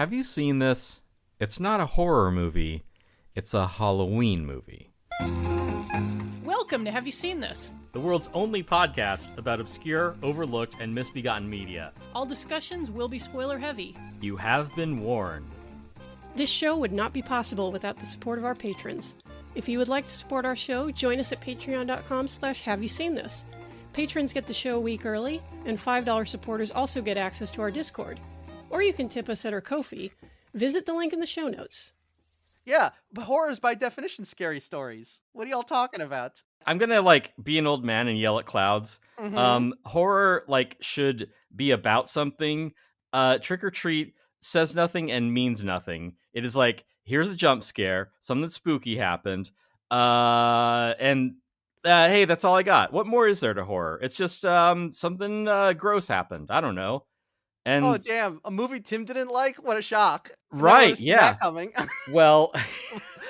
Have you seen this? It's not a horror movie. It's a Halloween movie. Welcome to Have You Seen This? The world's only podcast about obscure, overlooked, and misbegotten media. All discussions will be spoiler heavy. You have been warned. This show would not be possible without the support of our patrons. If you would like to support our show, join us at patreon.com/haveyouseenthis. Patrons get the show a week early, and $5 supporters also get access to our Discord. Or you can tip us at our Ko-fi. Visit the link in the show notes. Yeah, but horror is by definition scary stories. What are y'all talking about? I'm gonna be an old man and yell at clouds. Horror should be about something. Trick or Treat says nothing and means nothing. It is here's a jump scare, something spooky happened, and hey, that's all I got. What more is there to horror? It's just something gross happened. I don't know. And oh damn, a movie Tim didn't like? What a shock! Right? Yeah. That coming. Well,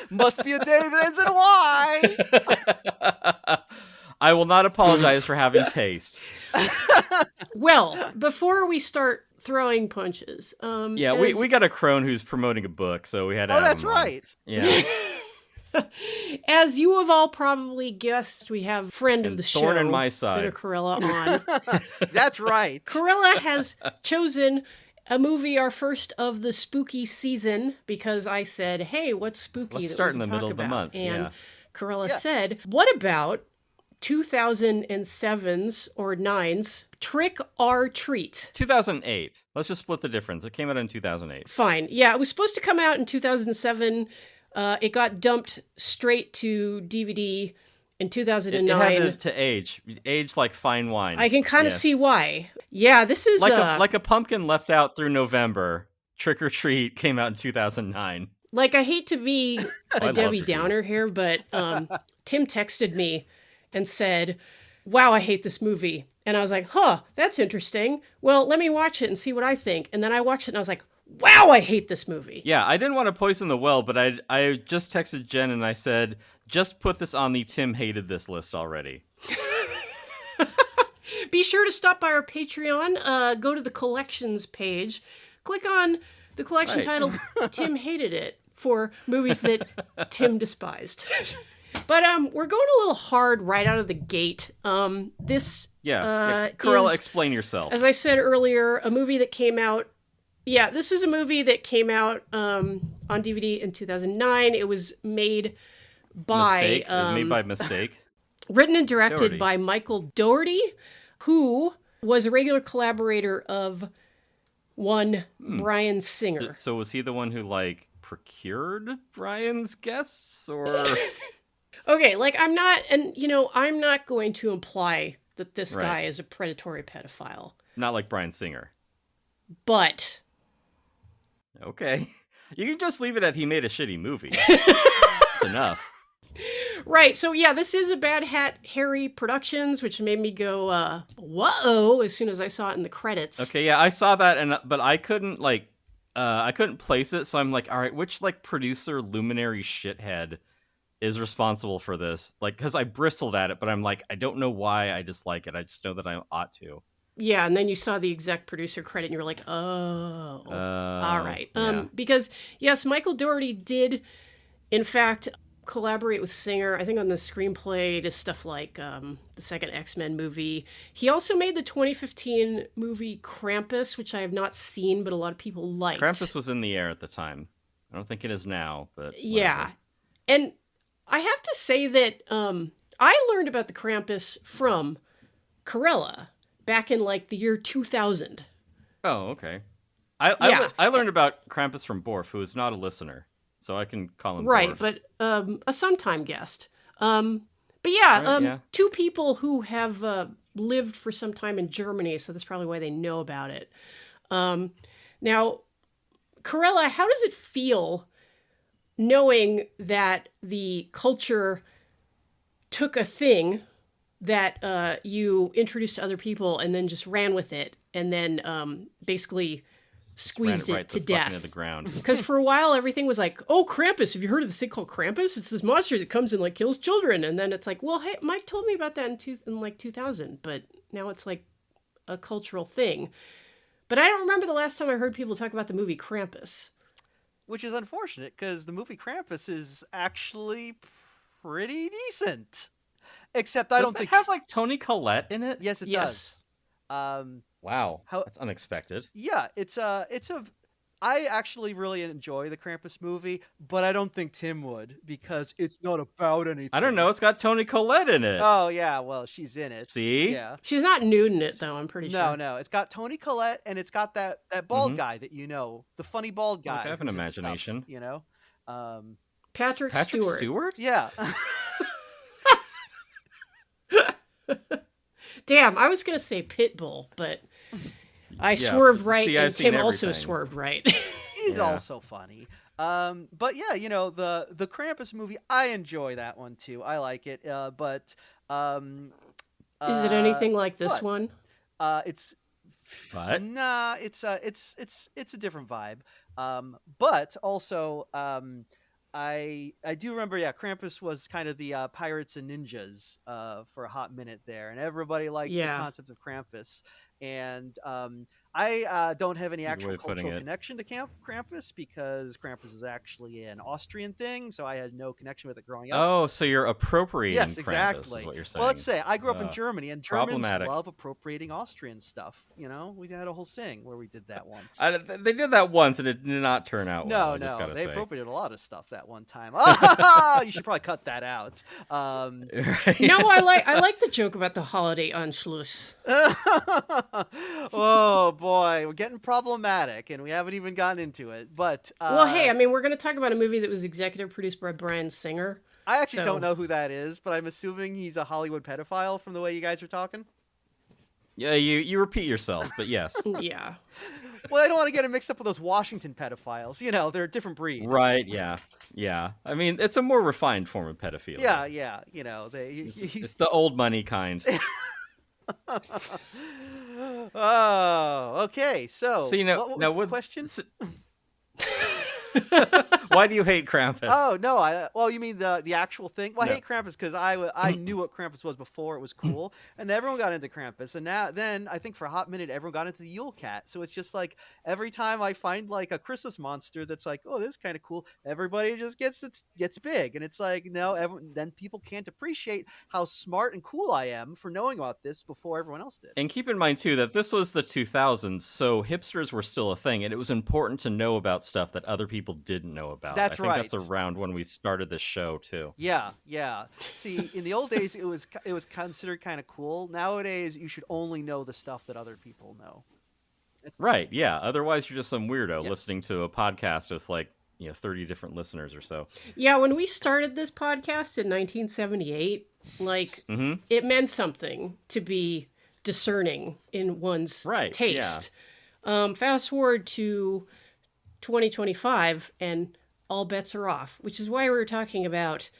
must be a day that ends in a Y. I will not apologize for having taste. Well, before we start throwing punches, we got a crone who's promoting a book, so we had to. Oh, have that's him on. right. Yeah. As you have all probably guessed, we have friend of the show, thorn in my side, Bitter Karella, on. That's right. Karella has chosen a movie, our first of the spooky season, because I said, "Hey, what's spooky?" Let's that start we in the can middle talk of the about? month. And yeah. Karella said, "What about 2007's or 9's Trick or Treat?" 2008. Let's just split the difference. It came out in 2008. Fine. Yeah, it was supposed to come out in 2007. It got dumped straight to DVD in 2009. It had to age like fine wine. I can kind of see why. Yeah, this is like a pumpkin left out through November. Trick or Treat came out in 2009. I hate to be a Debbie Treat. Downer here, but Tim texted me and said, "Wow, I hate this movie." And I was like, "Huh, that's interesting. Well, let me watch it and see what I think." And then I watched it and I was like, "Wow, I hate this movie." Yeah, I didn't want to poison the well, but I just texted Jen and I said, just put this on the Tim hated this list already. Be sure to stop by our Patreon, go to the collections page, click on the collection titled Tim Hated It for movies that Tim despised. But we're going a little hard right out of the gate. Karella, explain yourself. As I said earlier, a movie that came out. Yeah, this is a movie that came out on DVD in 2009. It was made by... Mistake? It was made by mistake? Written and directed by Michael Dougherty, who was a regular collaborator of one Bryan Singer. So was he the one who, procured Bryan's guests, or... Okay, I'm not going to imply that this guy is a predatory pedophile. Not like Bryan Singer. But... Okay. You can just leave it at he made a shitty movie. That's enough. Right, so yeah, this is a Bad Hat Harry Productions, which made me go, whoa, as soon as I saw it in the credits. Okay, yeah, I saw that, but I couldn't, I couldn't place it, so I'm like, all right, which, producer luminary shithead is responsible for this? Because I bristled at it, but I'm like, I don't know why I dislike it. I just know that I ought to. Yeah, and then you saw the exec producer credit, and you were like, oh, all right. Yeah. Because, yes, Michael Dougherty did, in fact, collaborate with Singer, I think, on the screenplay to stuff like the second X-Men movie. He also made the 2015 movie Krampus, which I have not seen, but a lot of people liked. Krampus was in the air at the time. I don't think it is now, but... Yeah. Whatever. And I have to say that I learned about the Krampus from Karella back in, the year 2000. Oh, okay. I learned about Krampus from Borf, who is not a listener. So I can call him right, Borf. But a sometime guest. But yeah, two people who have lived for some time in Germany, so that's probably why they know about it. Now, Karella, how does it feel knowing that the culture took a thing that you introduced to other people and then just ran with it and then basically squeezed it to death? Into the ground. Because for a while everything was like, oh, Krampus, have you heard of this thing called Krampus? It's this monster that comes and kills children. And then it's like, well, hey, Mike told me about that in 2000, but now it's a cultural thing. But I don't remember the last time I heard people talk about the movie Krampus. Which is unfortunate, because the movie Krampus is actually pretty decent. Except I don't think... Does it have, like, Toni Collette in it? Yes, it does. Wow, that's unexpected. Yeah, I actually really enjoy the Krampus movie, but I don't think Tim would, because it's not about anything. I don't know, it's got Toni Collette in it. Oh, yeah, well, she's in it. See? Yeah. She's not nude in it, though, I'm pretty sure. No, it's got Toni Collette, and it's got that bald guy that you know, the funny bald guy. I have an imagination. Stuff, Patrick Stewart? Yeah. Damn, I was going to say Pitbull, but I swerved right, and Tim also swerved right. He's also funny. But yeah, the Krampus movie, I enjoy that one too. I like it. But is it anything like this one? It's what? Nah, it's a different vibe. But also I do remember, Krampus was kind of the pirates and ninjas for a hot minute there, and everybody liked the concept of Krampus. And I don't have any actual cultural connection to Krampus, because Krampus is actually an Austrian thing, so I had no connection with it growing up. Oh, so you're appropriating Yes, Krampus, exactly. is what you're saying. Well, let's say I grew up in Germany, and Germans problematic. love appropriating Austrian stuff. We had a whole thing where we did that once. They did that once, and it did not turn out well. No, they appropriated a lot of stuff that one time. Oh, you should probably cut that out. Right. No, I like the joke about the holiday Anschluss. Oh boy, we're getting problematic, and we haven't even gotten into it. But well, hey, I mean, we're going to talk about a movie that was executive produced by Bryan Singer. I actually don't know who that is, but I'm assuming he's a Hollywood pedophile from the way you guys are talking. Yeah, you repeat yourself, but yes. Yeah. Well, I don't want to get it mixed up with those Washington pedophiles. They're a different breed. Right, yeah. I mean, it's a more refined form of pedophilia. Yeah. It's the old money kind. Oh, okay. So what was the question? Why do you hate Krampus? Oh no, you mean the actual thing? Well, I hate Krampus because I knew what Krampus was before it was cool, and everyone got into Krampus, and then I think for a hot minute everyone got into the Yule Cat. So it's just like every time I find like a Christmas monster that's like, oh, this is kind of cool, everybody just gets big, and it's like then people can't appreciate how smart and cool I am for knowing about this before everyone else did. And keep in mind too that this was the 2000s, so hipsters were still a thing, and it was important to know about stuff that other people didn't know about. That's right. I think that's around when we started this show too. Yeah. See, in the old days, it was considered kind of cool. Nowadays, you should only know the stuff that other people know. Right. Yeah. Otherwise, you're just some weirdo listening to a podcast with 30 different listeners or so. Yeah. When we started this podcast in 1978, it meant something to be discerning in one's taste. Yeah. Fast forward to 2025 and all bets are off, which is why we were talking about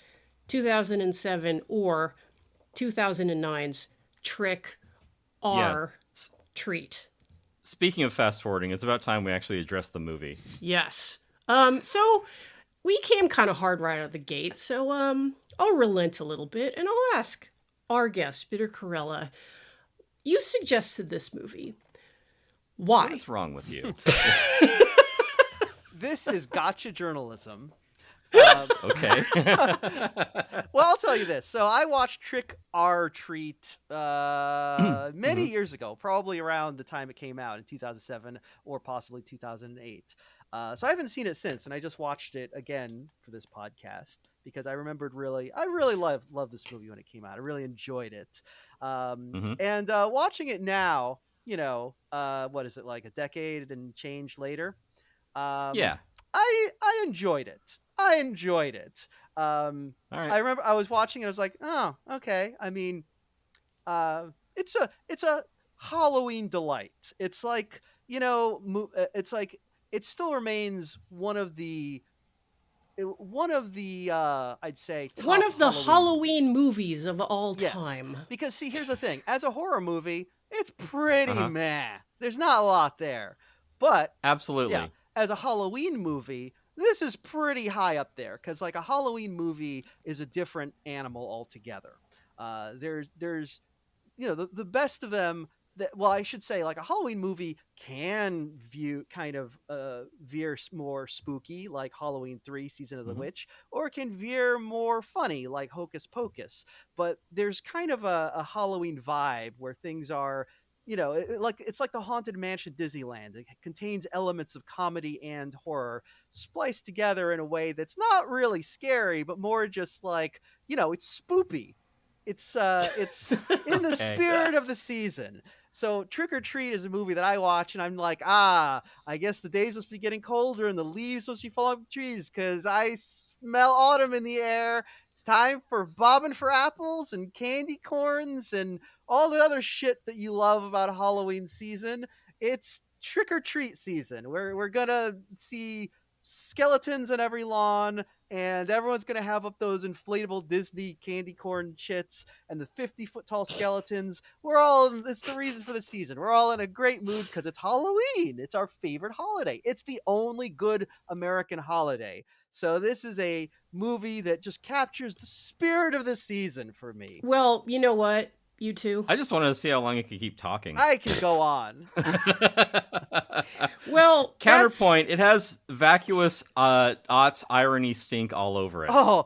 2007 or 2009's Trick or Treat. Speaking of fast forwarding, it's about time we actually address the movie. Yes. So we came kind of hard right out of the gate, so I'll relent a little bit and I'll ask our guest, Bitter Karella, you suggested this movie. Why? What is wrong with you? This is gotcha journalism. Okay. Well, I'll tell you this. So I watched Trick or Treat many years ago, probably around the time it came out in 2007 or possibly 2008. So I haven't seen it since, and I just watched it again for this podcast because I remembered I really loved this movie when it came out. I really enjoyed it. And watching it now, what is it, like a decade and change later? I enjoyed it. All right. I remember I was watching and I was like, oh, okay. I mean, it's a Halloween delight. It's like, it's like it still remains one of the I'd say top one of the Halloween movies of all time. Because see, here's the thing: as a horror movie, it's pretty meh. There's not a lot there, but absolutely. As a Halloween movie, this is pretty high up there because like a Halloween movie is a different animal altogether. There's the best of them well, I should say, like, a Halloween movie can veer more spooky, like Halloween 3 Season of the Witch, or it can veer more funny, like Hocus Pocus. But there's kind of a Halloween vibe where things are, it's like the Haunted Mansion Disneyland. It contains elements of comedy and horror spliced together in a way that's not really scary, but more just like, it's spoopy. It's in the spirit of the season. So Trick or Treat is a movie that I watch and I'm like, I guess the days must be getting colder and the leaves must be falling off the trees because I smell autumn in the air. It's time for bobbing for apples and candy corns and all the other shit that you love about Halloween season. It's Trick or Treat season. We're gonna see skeletons in every lawn, and everyone's gonna have up those inflatable Disney candy corn chits and the 50-foot tall skeletons. It's the reason for the season. We're all in a great mood because it's Halloween. It's our favorite holiday. It's the only good American holiday. So this is a movie that just captures the spirit of the season for me. Well, you know what? You too. I just wanted to see how long you could keep talking. I can go on. Well, counterpoint, it has vacuous aughts irony stink all over it. I'm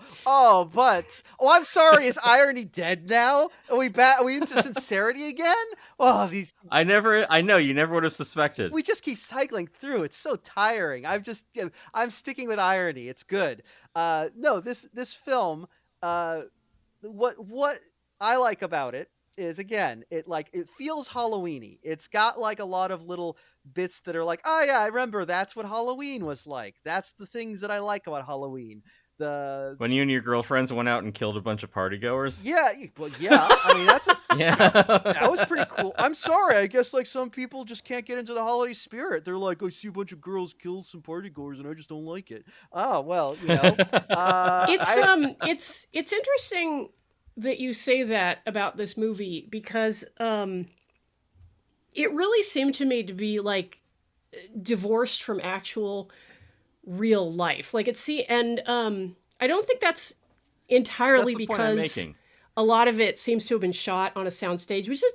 sorry, is irony dead now? Are we into sincerity again? I know you never would have suspected. We just keep cycling through. It's so tiring. I'm sticking with irony. It's good. No, this film, what I like about it is, again, it feels Halloween-y. It's got like a lot of little bits that are like, oh yeah, I remember that's what Halloween was like. That's the things that I like about Halloween. When you and your girlfriends went out and killed a bunch of partygoers? Yeah, well, yeah. I mean, that was pretty cool. I'm sorry. I guess like some people just can't get into the holiday spirit. They're like, I see a bunch of girls kill some partygoers and I just don't like it. Oh, well, it's interesting that you say that about this movie because it really seemed to me to be like divorced from actual real life. Like I don't think that's entirely because a lot of it seems to have been shot on a soundstage, which is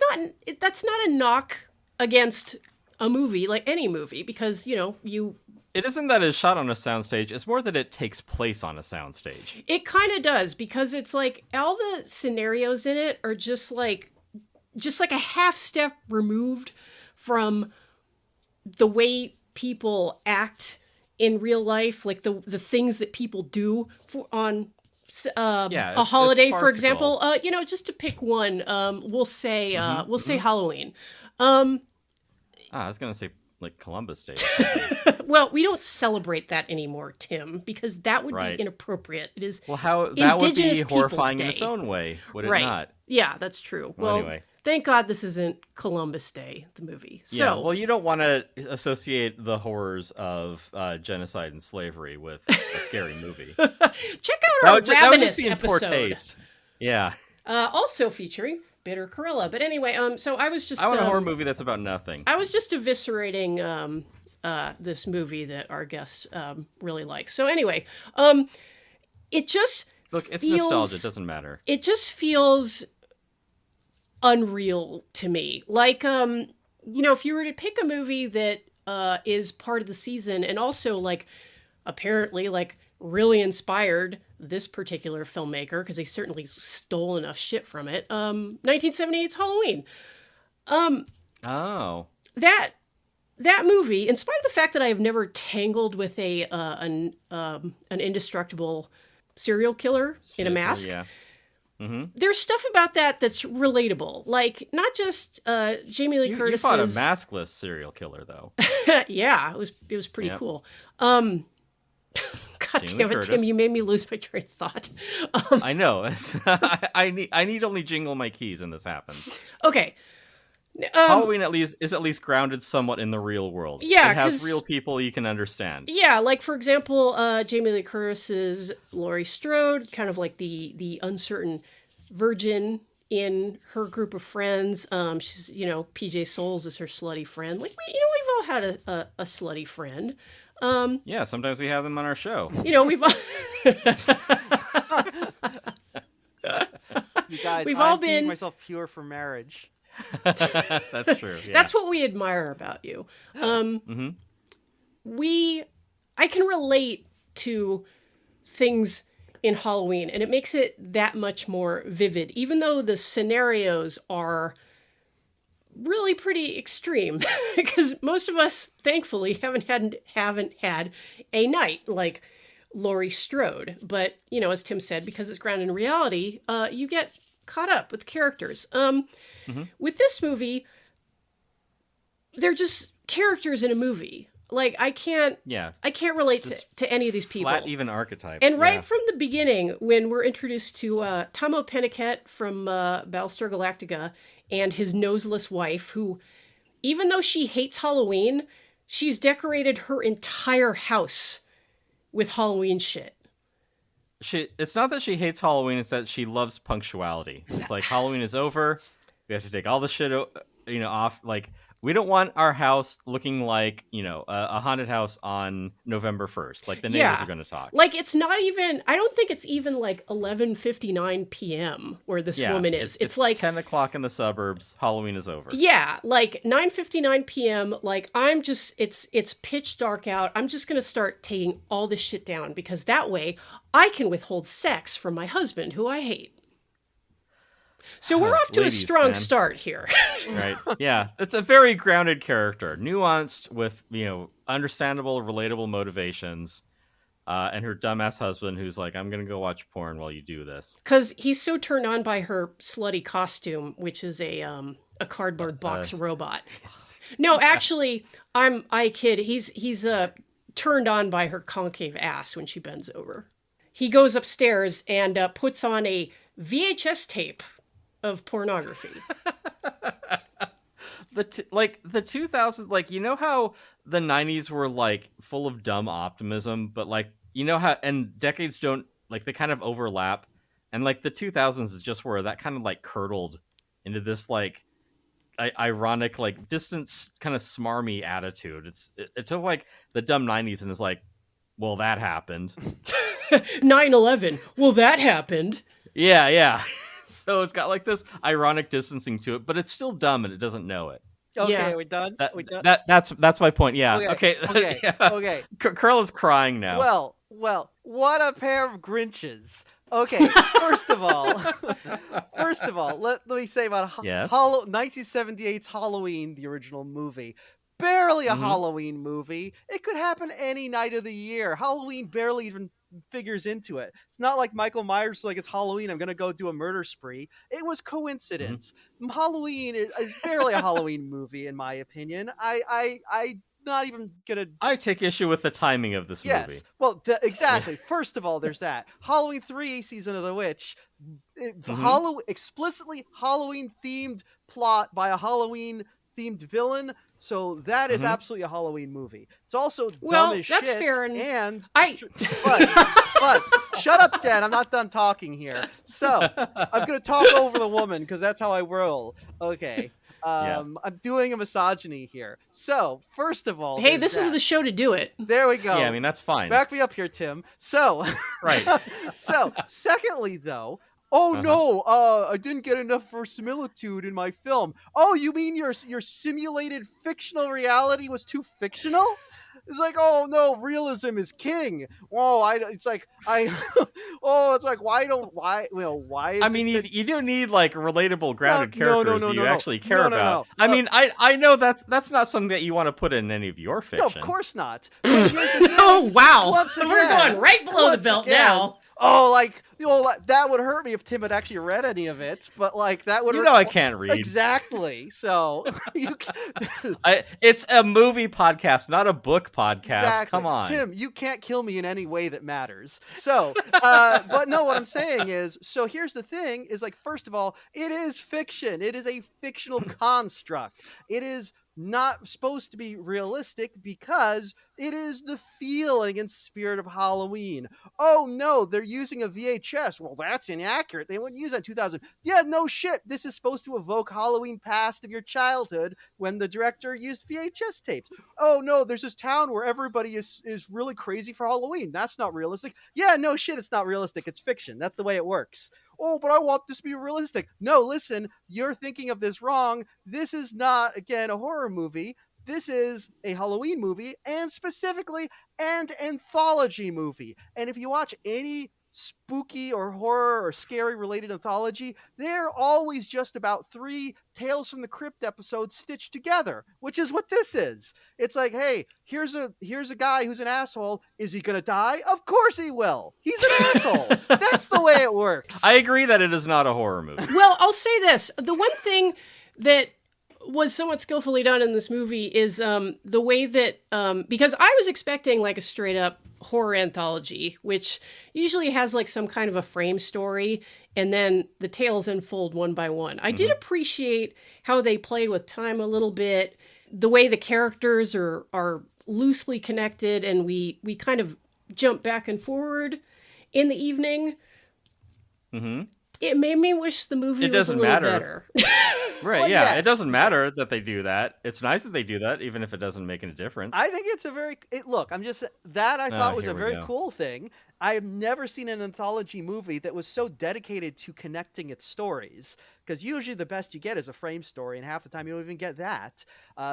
that's not a knock against a movie, like any movie, because it isn't that it's shot on a soundstage, it's more that it takes place on a soundstage. It kind of does, because it's like all the scenarios in it are just like a half step removed from the way people act in real life, like the things that people do on a holiday, for example. Just to pick one, we'll say Halloween. I was gonna say like Columbus Day. Well, we don't celebrate that anymore, Tim, because that would be inappropriate. It is that would be horrifying in its own way, would it not? Yeah, that's true. Well, anyway. Thank God this isn't Columbus Day, the movie. So, you don't want to associate the horrors of genocide and slavery with a scary movie. Check out our Ravenous episode. Poor taste. Yeah. Also featuring Bitter Karella. But anyway, so I was just... I want a horror movie that's about nothing. I was just eviscerating this movie that our guest really likes. So anyway, it just Look, it's nostalgia. It doesn't matter. It just feels unreal to me. Like, if you were to pick a movie that is part of the season and also, like, apparently, like, really inspired this particular filmmaker, because they certainly stole enough shit from it, 1978's Halloween. That movie, in spite of the fact that I have never tangled with an indestructible serial killer in a mask, Mm-hmm. There's stuff about that that's relatable. Like, not just Jamie Lee Curtis's... You fought a maskless serial killer, though. Yeah, it was pretty cool. God damn it, Tim, you made me lose my train of thought. I know. I need only jingle my keys and this happens. Okay. Halloween is at least grounded somewhat in the real world. Yeah, it has real people you can understand. Yeah, like for example, Jamie Lee Curtis's Laurie Strode, kind of like the uncertain virgin in her group of friends. She's PJ Souls is her slutty friend. Like we've all had a slutty friend. Yeah, sometimes we have them on our show. We've all... You guys, I'm keeping myself pure for marriage. That's true. Yeah. That's what we admire about you. I can relate to things in Halloween, and it makes it that much more vivid, even though the scenarios are really pretty extreme, because most of us, thankfully, haven't had a night like Laurie Strode. But, as Tim said, because it's grounded in reality, you get caught up with the characters. With this movie, they're just characters in a movie. Like, I can't relate to any of these people. Flat, even archetypes. And right from the beginning, when we're introduced to Tomo Penniket from Battlestar Galactica and his noseless wife, who, even though she hates Halloween, she's decorated her entire house with Halloween shit. It's not that she hates Halloween, it's that she loves punctuality. It's like, Halloween is over, we have to take all the shit off. Like, we don't want our house looking like, a haunted house on November 1st. Like, the neighbors are going to talk. Like, it's not even, I don't think it's even like 11:59 p.m. where this woman is. It's like 10 o'clock in the suburbs. Halloween is over. Yeah, like 9:59 p.m. Like, it's pitch dark out. I'm just going to start taking all this shit down, because that way I can withhold sex from my husband, who I hate. So we're off to a strong start here. Right. Yeah. It's a very grounded character, nuanced with, understandable, relatable motivations. And her dumbass husband who's like, I'm going to go watch porn while you do this. Because he's so turned on by her slutty costume, which is a cardboard box robot. Yes. No, actually, I kid. He's turned on by her concave ass when she bends over. He goes upstairs and puts on a VHS tape of pornography. The 2000s, like, how the 90s were like full of dumb optimism, but like, how, and decades don't, like, they kind of overlap, and like the 2000s is just where that kind of like curdled into this like ironic, like, distant, kind of smarmy attitude. It took like the dumb 90s and is like, well, that happened. 9/11. Well, that happened. Yeah. So it's got like this ironic distancing to it, but it's still dumb and it doesn't know it. Okay, yeah. Are we done? That's my point. Yeah. Okay. Yeah. Okay. Curl crying now. Well, what a pair of Grinches. Okay, first of all, let me say about 1978's Halloween, the original movie. Barely a Halloween movie. It could happen any night of the year. Halloween barely even figures into it. It's not like Michael Myers, like, it's Halloween, I'm gonna go do a murder spree. It was coincidence. Halloween is barely a Halloween movie, in my opinion. I not even gonna. I take issue with the timing of this movie. Well, exactly. First of all, there's that Halloween 3: Season of the Witch, explicitly Halloween themed plot by a Halloween themed villain. So that is absolutely a Halloween movie. It's also dumb as shit. That's fair. But shut up, Jen. I'm not done talking here. So I'm gonna talk over the woman because that's how I roll. Okay. I'm doing a misogyny here. So first of all, hey, this is the show to do it. There we go. Yeah, I mean, that's fine. Back me up here, Tim. So right. So secondly, though. No, I didn't get enough verisimilitude in my film. Oh, you mean your simulated fictional reality was too fictional? It's like, oh no, realism is king. Why? Why is I mean, you do need like relatable, grounded characters you actually care about. I mean, I know that's not something that you want to put in any of your fiction. No, of course not. Oh wow, we're going right below the belt now. Oh, that would hurt me if Tim had actually read any of it, but like that would. I can't read. Exactly. So it's a movie podcast, not a book podcast. Exactly. Come on, Tim, you can't kill me in any way that matters. So, but no, what I'm saying is, so here's the thing: is like, first of all, it is fiction. It is a fictional construct. It is not supposed to be realistic because it is the feeling and spirit of Halloween. Oh no, they're using a VHS VHS. Well, that's inaccurate. They wouldn't use that in 2000. Yeah, no shit. This is supposed to evoke Halloween past of your childhood when the director used VHS tapes. Oh no, there's this town where everybody is really crazy for Halloween. That's not realistic. Yeah, no shit, it's not realistic. It's fiction. That's the way it works. Oh, but I want this to be realistic. No, listen, you're thinking of this wrong. This is not, again, a horror movie. This is a Halloween movie, and specifically an anthology movie. And if you watch any spooky or horror or scary related anthology, they're always just about 3 Tales from the Crypt episodes stitched together, which is what this is. It's like, hey, here's a guy who's an asshole. Is he gonna die? Of course he will. He's an asshole. That's the way it works. I agree that it is not a horror movie. Well, I'll say this. The one thing that was somewhat skillfully done in this movie is the way that, because I was expecting like a straight up horror anthology, which usually has like some kind of a frame story, and then the tales unfold one by one. I did appreciate how they play with time a little bit, the way the characters are loosely connected, and we kind of jump back and forward in the evening. Mm-hmm. It made me wish the movie was a little better. Right, well, yeah. Yes. It doesn't matter that they do that. It's nice that they do that, even if it doesn't make any difference. I think it's a very... look, I'm just... That I thought was a very cool thing. I have never seen an anthology movie that was so dedicated to connecting its stories. Because usually the best you get is a frame story, and half the time you don't even get that.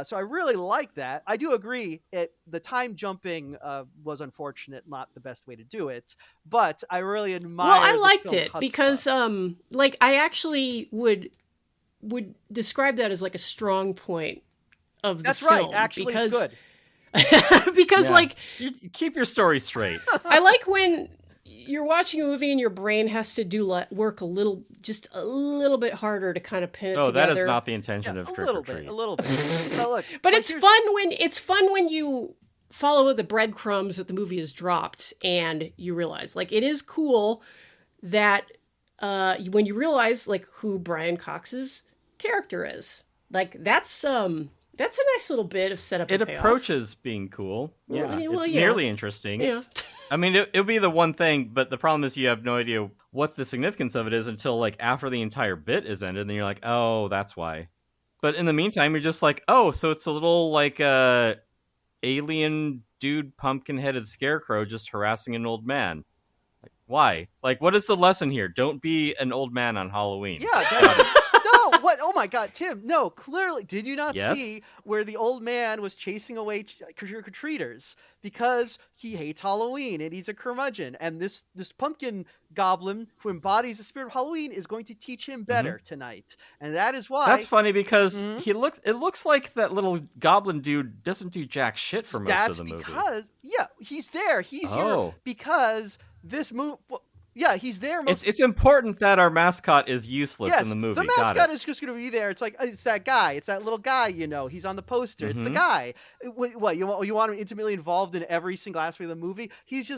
So I really like that. I do agree, the time jumping was unfortunate, not the best way to do it. But I really admire... Well, I liked it, because I actually would describe that as like a strong point of the That's film. That's right. Actually, it's good. Because like you keep your story straight. I like when you're watching a movie and your brain has to do work just a little bit harder to kind of pin it together. That is not the intention of Trick or Treat. A little bit. Now look, but it's fun when you follow the breadcrumbs that the movie has dropped and you realize like it is cool that when you realize like who Brian Cox's character is. Like that's a nice little bit of setup. It and payoff. Approaches being cool. Yeah, it's nearly interesting. Yeah. I mean, it'll be the one thing, but the problem is you have no idea what the significance of it is until like after the entire bit is ended, and then you're like, oh, that's why. But in the meantime, you're just like, oh, so it's a little like alien dude, pumpkin-headed scarecrow just harassing an old man. Like, why? Like, what is the lesson here? Don't be an old man on Halloween. Yeah. What? Oh my God, Tim! No, clearly, did you not see where the old man was chasing away trick-or-treaters because he hates Halloween and he's a curmudgeon, and this pumpkin goblin who embodies the spirit of Halloween is going to teach him better tonight, and that is why. That's funny because it looks like that little goblin dude doesn't do jack shit for most of the movie. That's because he's there. He's here because this movie. Yeah, he's there. It's important that our mascot is useless in the movie. The mascot is just going to be there. It's like, it's that guy. It's that little guy, He's on the poster. It's the guy. What, you want him intimately involved in every single aspect of the movie?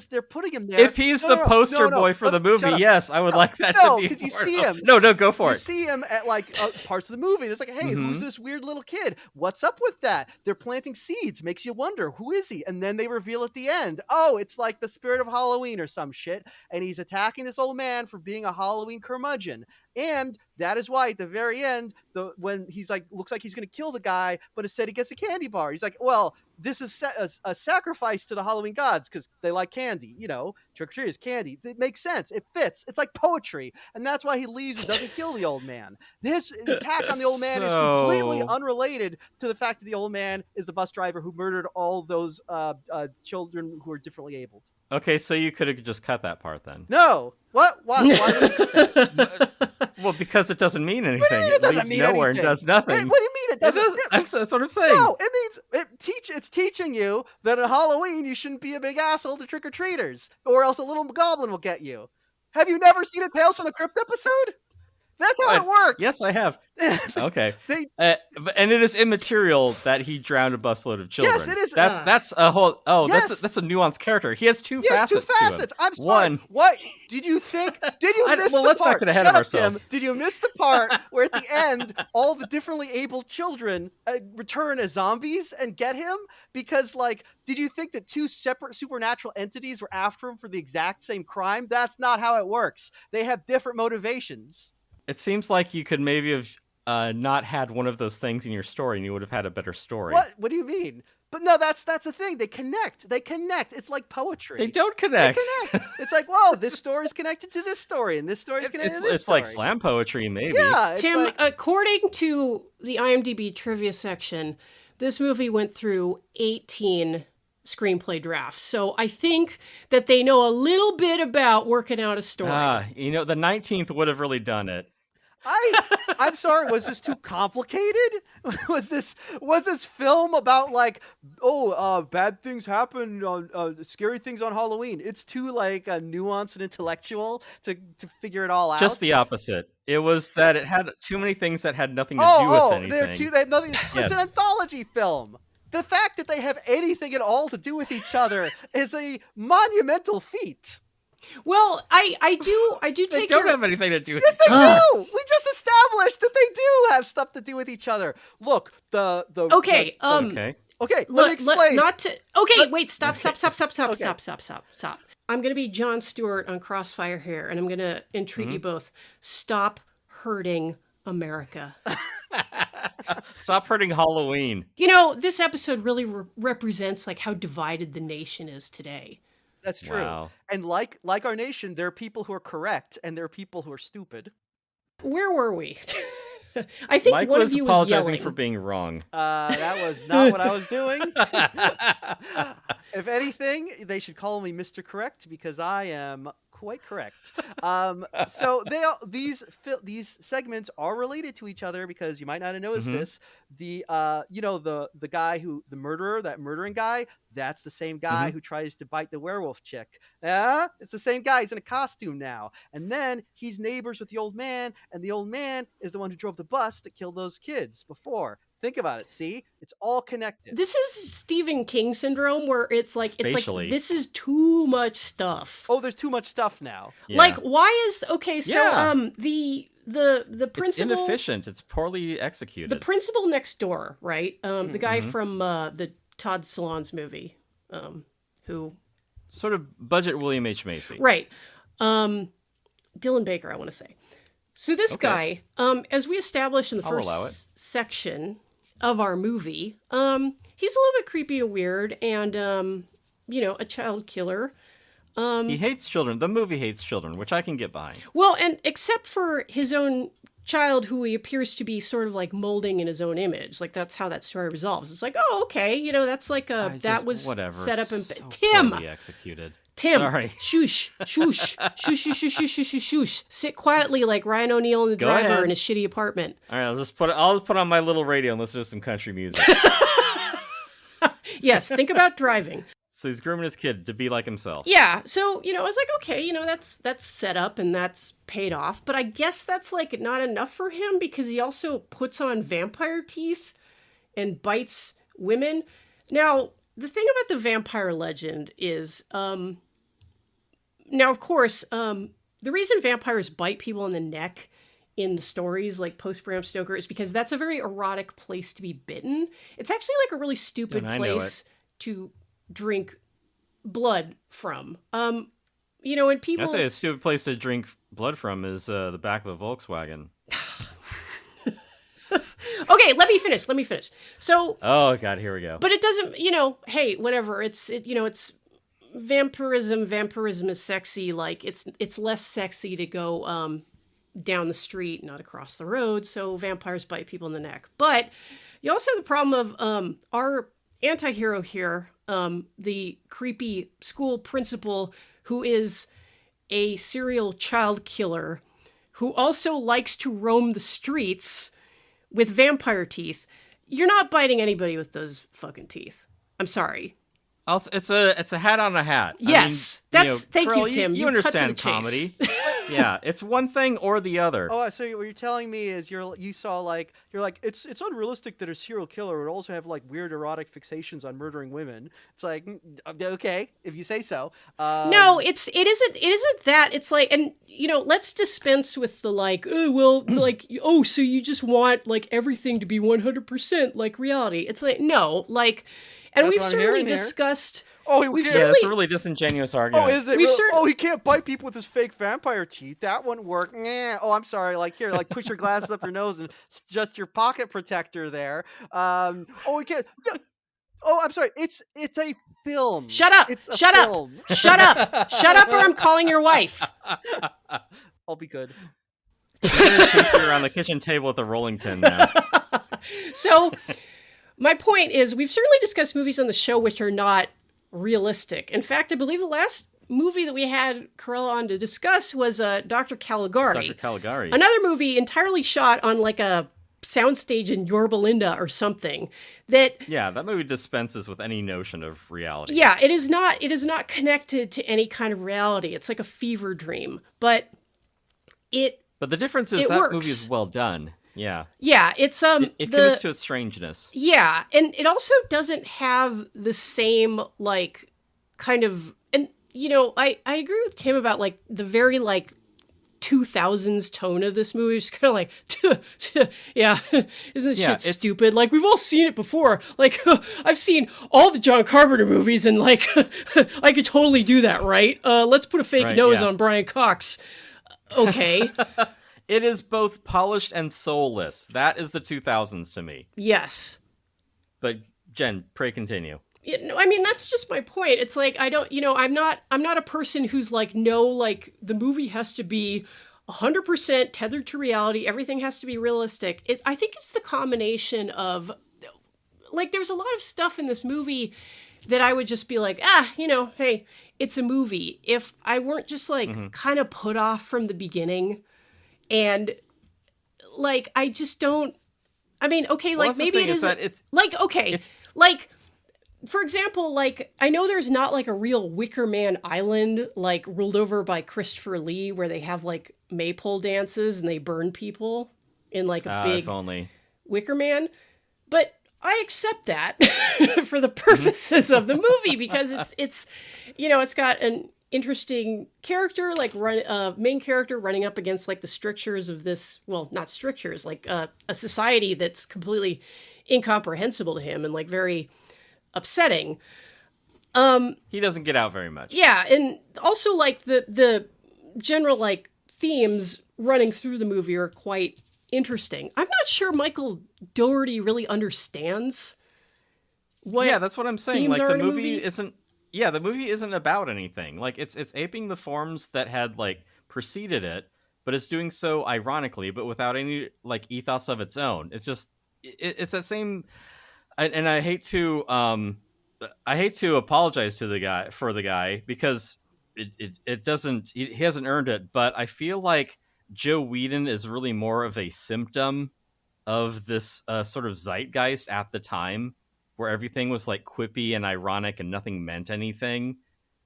They're putting him there. If he's the poster boy for the movie, yes, I would like that to be because you see him. No, go for it. You see him at, like, parts of the movie. And it's like, hey, who's this weird little kid? What's up with that? They're planting seeds. Makes you wonder, who is he? And then they reveal at the end, oh, it's like the spirit of Halloween or some shit. And he's attacking this old man for being a Halloween curmudgeon. And that is why at the very end, when he's like, looks like he's going to kill the guy, but instead he gets a candy bar. He's like, well, this is a sacrifice to the Halloween gods because they like candy. Trick or treat is candy. It makes sense. It fits. It's like poetry. And that's why he leaves and doesn't kill the old man. This attack on the old man is completely unrelated to the fact that the old man is the bus driver who murdered all those children who are differently abled. Okay, so you could have just cut that part then. No. What? Why would you cut that? Well, because it doesn't mean anything. What do you mean it doesn't leads mean nowhere anything? And does nothing. What do you mean it doesn't? That's what I'm saying. No, it means it's teaching you that at Halloween you shouldn't be a big asshole to trick-or-treaters, or else a little goblin will get you. Have you never seen a Tales from the Crypt episode? That's how it works. Yes, I have. Okay. They, and it is immaterial that he drowned a busload of children. Yes, it is. That's a whole. Oh, yes. that's a nuanced character. He has two Yes, facets. two facets. To him. I'm sorry. One. What did you think? Did you miss the let's part? not get ahead Shut of up, ourselves. Tim. Did you miss the part where at the end all the differently able children return as zombies and get him? Because like, did you think that two separate supernatural entities were after him for the exact same crime? That's not how it works. They have different motivations. It seems like you could maybe have not had one of those things in your story, and you would have had a better story. What do you mean? But no, that's the thing. They connect. It's like poetry. They don't connect. They connect. It's like, whoa, this story's connected to this story, and this story's connected to this It's story. like slam poetry, maybe. Yeah, Tim, like... according to the IMDb trivia section, this movie went through 18 screenplay drafts. So I think that they know a little bit about working out a story. The 19th would have really done it. I'm sorry, was this too complicated? Was this film about like, bad things happen on scary things on Halloween? It's too like nuanced and intellectual to figure it all out. Just the opposite. It was that it had too many things that had nothing to do with anything. They had nothing. It's an anthology film. The fact that they have anything at all to do with each other is a monumental feat. Well, I do They take don't have anything to do with Yes, each they other. do. We just established that they do have stuff to do with each other. Look, Okay, Okay. Okay, let me explain. Wait, stop. I'm going to be Jon Stewart on Crossfire here, and I'm going to entreat you both. Stop hurting America. Stop hurting Halloween. You know, this episode really represents like how divided the nation is today. That's true. Wow. And like our nation, there are people who are correct and there are people who are stupid. Where were we? I think Mike one was of you was apologizing yelling. for being wrong. That was not what I was doing. If anything, they should call me Mr. Correct because I am quite correct. So these segments are related to each other because you might not have noticed this. The guy the murderer, that murdering guy, that's the same guy who tries to bite the werewolf chick. It's the same guy. He's in a costume now. And then he's neighbors with the old man, and the old man is the one who drove the bus that killed those kids before. Think about it. See, it's all connected. This is Stephen King syndrome, where it's like Spatially. this is too much stuff. Oh, there's too much stuff now. Yeah. Like, why is okay? So, Yeah. the principal, It's inefficient. It's poorly executed. the principal next door, right? The guy from the Todd Solondz movie, who Sort of budget William H. Macy. right, Dylan Baker, I want to say. So this guy, as we established in the I'll allow it. first section of our movie, he's a little bit creepy and weird, and a child killer. He hates children. The movie hates children, which I can get behind. Well, and except for his own child, who he appears to be sort of like molding in his own image, like that's how that story resolves. It's like, oh, okay, that's like that was whatever. set up in So Tim. poorly executed. Tim, Sorry. shush, shush, shush, shush, shush, shush, shush, shush. Sit quietly like Ryan O'Neal in The Go Driver ahead. in his shitty apartment. All right, I'll put on my little radio and listen to some country music. Yes, think about driving. So he's grooming his kid to be like himself. Yeah, so, I was like, okay, that's set up and that's paid off. But I guess that's, like, not enough for him because he also puts on vampire teeth and bites women. Now, the thing about the vampire legend is, now, of course, the reason vampires bite people in the neck in the stories, like post-Bram Stoker, is because that's a very erotic place to be bitten. It's actually, like, a really stupid And I know place to drink blood from. And people... I'd say a stupid place to drink blood from is the back of a Volkswagen. Okay, let me finish. So... Oh, God, here we go. But it doesn't, hey, whatever. It's vampirism. Vampirism is sexy. Like, it's less sexy to go down the street, not across the road. So vampires bite people in the neck. But you also have the problem of our anti-hero here, the creepy school principal who is a serial child killer who also likes to roam the streets with vampire teeth. You're not biting anybody with those fucking teeth. I'm sorry. Also, it's a hat on a hat. Yes, I mean, thank you, Karella, Tim. You You cut to understand the chase. comedy. Yeah, it's one thing or the other. Oh, so what you're telling me is you're like it's unrealistic that a serial killer would also have like weird erotic fixations on murdering women. It's like okay, if you say so. No, it isn't that. It's like, and let's dispense with the like, oh well, like, oh, so you just want like everything to be 100% like reality. It's like, no, like, and That's we've what I'm certainly hearing here. discussed. Oh, We've Yeah, certainly that's a really disingenuous argument. Oh, is it? Oh, he can't bite people with his fake vampire teeth. That wouldn't work. Oh, I'm sorry. Like here, like push your glasses up your nose and just your pocket protector there. Oh, we can't. Oh, I'm sorry. It's a film. Shut up! It's a Shut film. up! Shut up! Shut up, or I'm calling your wife. I'll be good. You're gonna chase you around the kitchen table with a rolling pin now. So, my point is, we've certainly discussed movies on the show which are not realistic. In fact, I believe the last movie that we had Karella on to discuss was Dr. Caligari. Dr. Caligari. Another movie entirely shot on like a soundstage in Yorba Linda or something. That movie dispenses with any notion of reality. Yeah, it is not connected to any kind of reality. It's like a fever dream. But the difference is that movie is well done. Yeah. Yeah, it's it commits to its strangeness. Yeah, and it also doesn't have the same like kind of, and I agree with Tim about like the very like 2000s tone of this movie. It's kind of like yeah, isn't this shit stupid? Like we've all seen it before. Like I've seen all the John Carpenter movies and like I could totally do that, right? Let's put a fake nose on Brian Cox. Okay. It is both polished and soulless. That is the 2000s to me. Yes. But Jen, pray continue. I mean, that's just my point. It's like, I don't, I'm not a person who's like, no, like the movie has to be 100% tethered to reality. Everything has to be realistic. I think it's the combination of like, there's a lot of stuff in this movie that I would just be like, hey, it's a movie. If I weren't just like kind of put off from the beginning. And like, I just don't, I mean, okay, like maybe it isn't, it's like, okay, it's like, for example, like, I know there's not like a real Wicker Man Island, like ruled over by Christopher Lee, where they have like maypole dances and they burn people in like a big Wicker Man. But I accept that for the purposes of the movie because it's, it's got an interesting character, like main character running up against like the strictures of this, well, not strictures, like a society that's completely incomprehensible to him and like very upsetting. He doesn't get out very much. Yeah, and also like the general like themes running through the movie are quite interesting. I'm not sure Michael Dougherty really understands what. Yeah, that's what I'm saying. Like the movie isn't. Yeah, the movie isn't about anything. Like it's aping the forms that had like preceded it, but it's doing so ironically, but without any like ethos of its own. It's just it's that same. And I hate to apologize to the guy because it doesn't he hasn't earned it, but I feel like Joe Whedon is really more of a symptom of this sort of zeitgeist at the time, where everything was like quippy and ironic and nothing meant anything.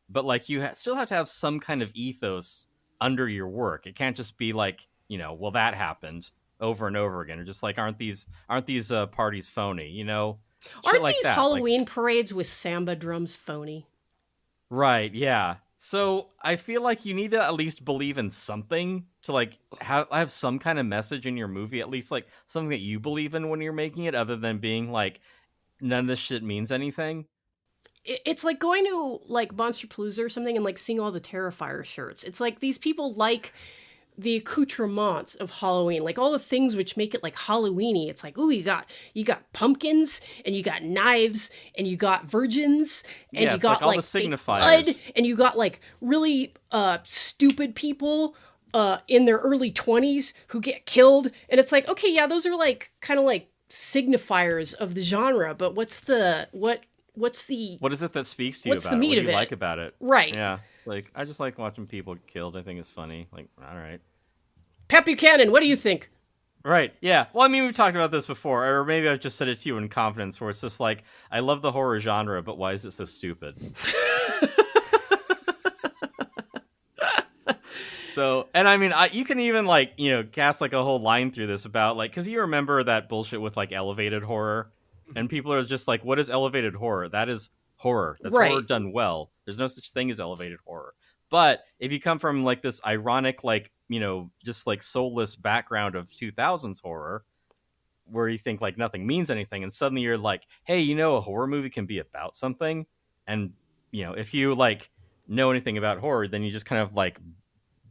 But like you still have to have some kind of ethos under your work. It can't just be like, well, that happened over and over again. Or just like, aren't these parties phony? Aren't like these that. Halloween parades with samba drums phony? Right. Yeah. So I feel like you need to at least believe in something to like have some kind of message in your movie, at least like something that you believe in when you're making it, other than being like, none of this shit means anything. It's like going to like Monsterpalooza or something and like seeing all the Terrifier shirts. It's like these people like the accoutrements of Halloween, like all the things which make it like Halloweeny. It's like, ooh, you got pumpkins and you got knives and you got virgins and you got like all like the signifiers, blood, and you got like really stupid people in their early 20s who get killed. And it's like, okay, yeah, those are like kind of like signifiers of the genre, but what is it that speaks to you about it? What do you like about it? Right. Yeah. It's like, I just like watching people get killed. I think it's funny. Like, all right. Pat Buchanan, what do you think? Right. Yeah. Well, I mean, we've talked about this before, or maybe I've just said it to you in confidence, where it's just like, I love the horror genre, but why is it so stupid? So, and I mean, you can even cast like a whole line through this about because you remember that bullshit with like elevated horror, and people are just like, what is elevated horror? That is horror. That's Right. horror done well. There's no such thing as elevated horror. But if you come from like this ironic, just like soulless background of 2000s horror, where you think like nothing means anything, and suddenly you're like, hey, a horror movie can be about something, and if you like know anything about horror, then you just kind of like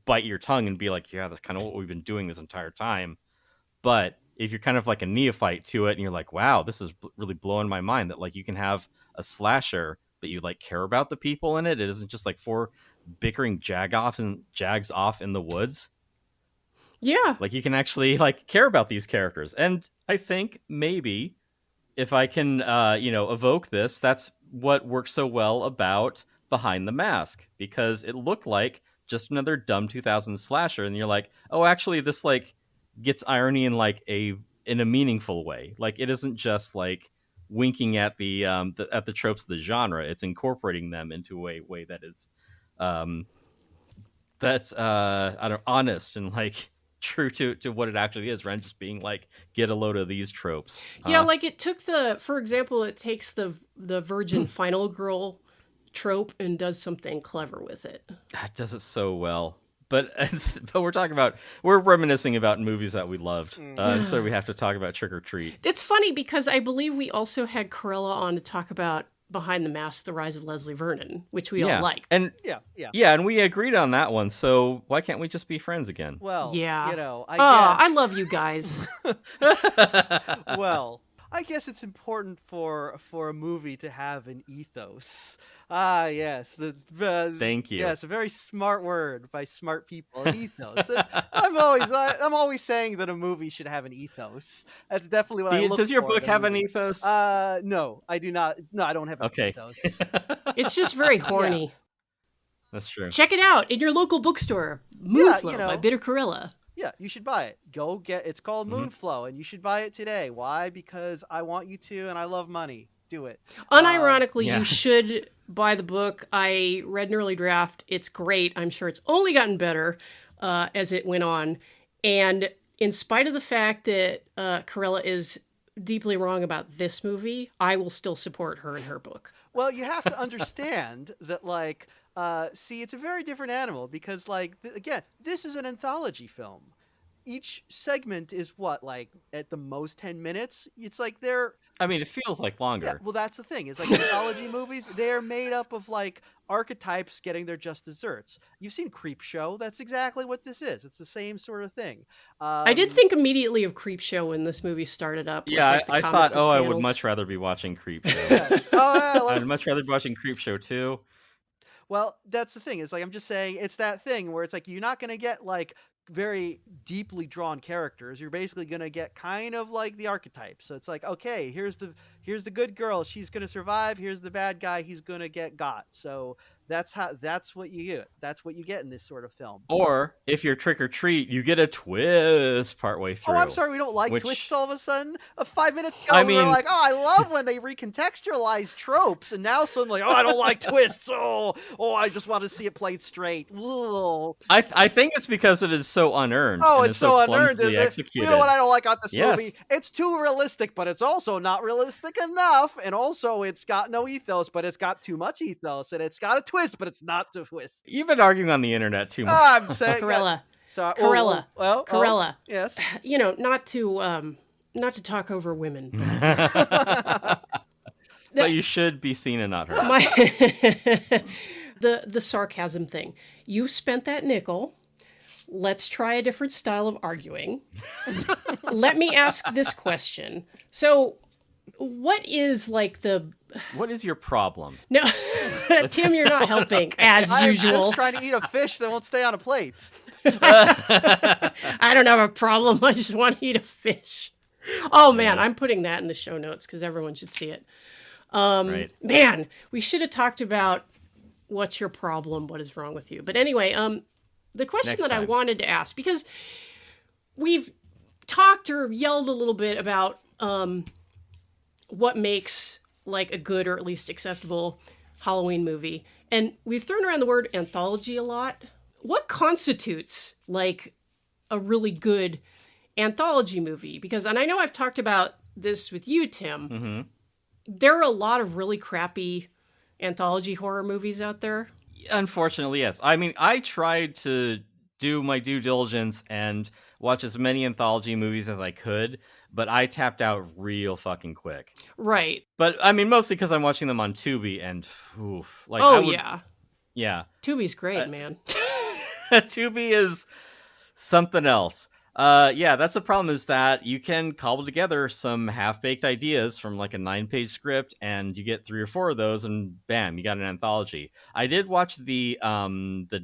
bite your tongue and be like, yeah, that's kind of what we've been doing this entire time. But if you're kind of like a neophyte to it and you're like, wow, this is really blowing my mind that like you can have a slasher but you like care about the people in it. It isn't just like four bickering jags off in the woods. Yeah. Like you can actually like care about these characters. And I think maybe if I can evoke this, that's what works so well about Behind the Mask, because it looked like just another dumb 2000s slasher, and you're like, oh, actually this like gets irony in like in a meaningful way. Like it isn't just like winking at the tropes of the genre. It's incorporating them into a way that is that's honest and like true to what it actually is, rather than just being like, get a load of these tropes. Yeah, like it took for example, it takes the virgin final girl trope and does something clever with it. It does it so well. But we're reminiscing about movies that we loved, and so we have to talk about Trick or Treat. It's funny because I believe we also had Karella on to talk about Behind the Mask: The Rise of Leslie Vernon, which we all liked. And yeah, and we agreed on that one. So why can't we just be friends again? Well, yeah, I guess. I love you guys. Well, I guess it's important for a movie to have an ethos. Ah, yes. Thank you. Yes, a very smart word by smart people. An ethos. I'm always saying that a movie should have an ethos. That's definitely what I look for. Does your book have an ethos? No, I do not. No, I don't have an ethos. It's just very horny. Yeah. That's true. Check it out in your local bookstore. Moonflow by Bitter Karella. Yeah, you should buy it. It's called Moonflow, and you should buy it today. Why? Because I want you to, and I love money. Do it. Unironically, you should buy the book. I read an early draft. It's great. I'm sure it's only gotten better as it went on. And in spite of the fact that Karella is deeply wrong about this movie, I will still support her in her book. Well, you have to understand that, like, it's a very different animal because, like, again, this is an anthology film. Each segment is at the most 10 minutes. It's like it feels like longer. Yeah, well, that's the thing. It's like anthology movies. They're made up of like archetypes getting their just desserts. You've seen Creepshow. That's exactly what this is. It's the same sort of thing. I did think immediately of Creepshow when this movie started up. Yeah, with, I thought, I would much rather be watching Creepshow. Yeah. I'd much rather be watching Creepshow too. Well, that's the thing. It's like I'm just saying it's that thing where it's like you're not going to get like very deeply drawn characters. You're basically going to get kind of like the archetypes. So it's like, okay, here's the good girl, she's going to survive. Here's the bad guy, he's going to get got. So that's what you get. That's what you get in this sort of film. Or if you're Trick or Treat, you get a twist partway through. Oh, I'm sorry, we don't like twists all of a sudden. 5 minutes ago, we were like, oh, I love when they recontextualize tropes, and now suddenly, oh, I don't like twists. Oh, I just want to see it played straight. Ugh. I think it's because it is so unearned. Oh, and it's so unearned. Executed. You know what I don't like about this movie? It's too realistic, but it's also not realistic enough, and also it's got no ethos, but it's got too much ethos, and it's got a twist, but it's not a twist. You've been arguing on the internet too much. I'm saying Karella. Karella. Karella. Yes. Not to talk over women. But you should be seen and not heard. The sarcasm thing. You spent that nickel. Let's try a different style of arguing. Let me ask this question. So, what is what is your problem? No, Tim, you're not helping as usual. I'm just trying to eat a fish that won't stay on a plate. I don't have a problem. I just want to eat a fish. Oh man, I'm putting that in the show notes because everyone should see it. Right. Man, we should have talked about what's your problem, what is wrong with you. But anyway, the question I wanted to ask, because we've talked or yelled a little bit about what makes like a good or at least acceptable Halloween movie. And we've thrown around the word anthology a lot. what constitutes like a really good anthology movie? Because, and I know I've talked about this with you, Tim. Mm-hmm. There are a lot of really crappy anthology horror movies out there. Unfortunately, yes. I mean, I tried to do my due diligence and watch as many anthology movies as I could, but I tapped out real fucking quick. Right. But I mean, mostly because I'm watching them on Tubi, and oof, like, yeah, Tubi's great, man. Tubi is something else. Yeah, that's the problem, is that you can cobble together some half-baked ideas from like a 9-page script, and you get 3 or 4 of those, and bam, you got an anthology. I did watch the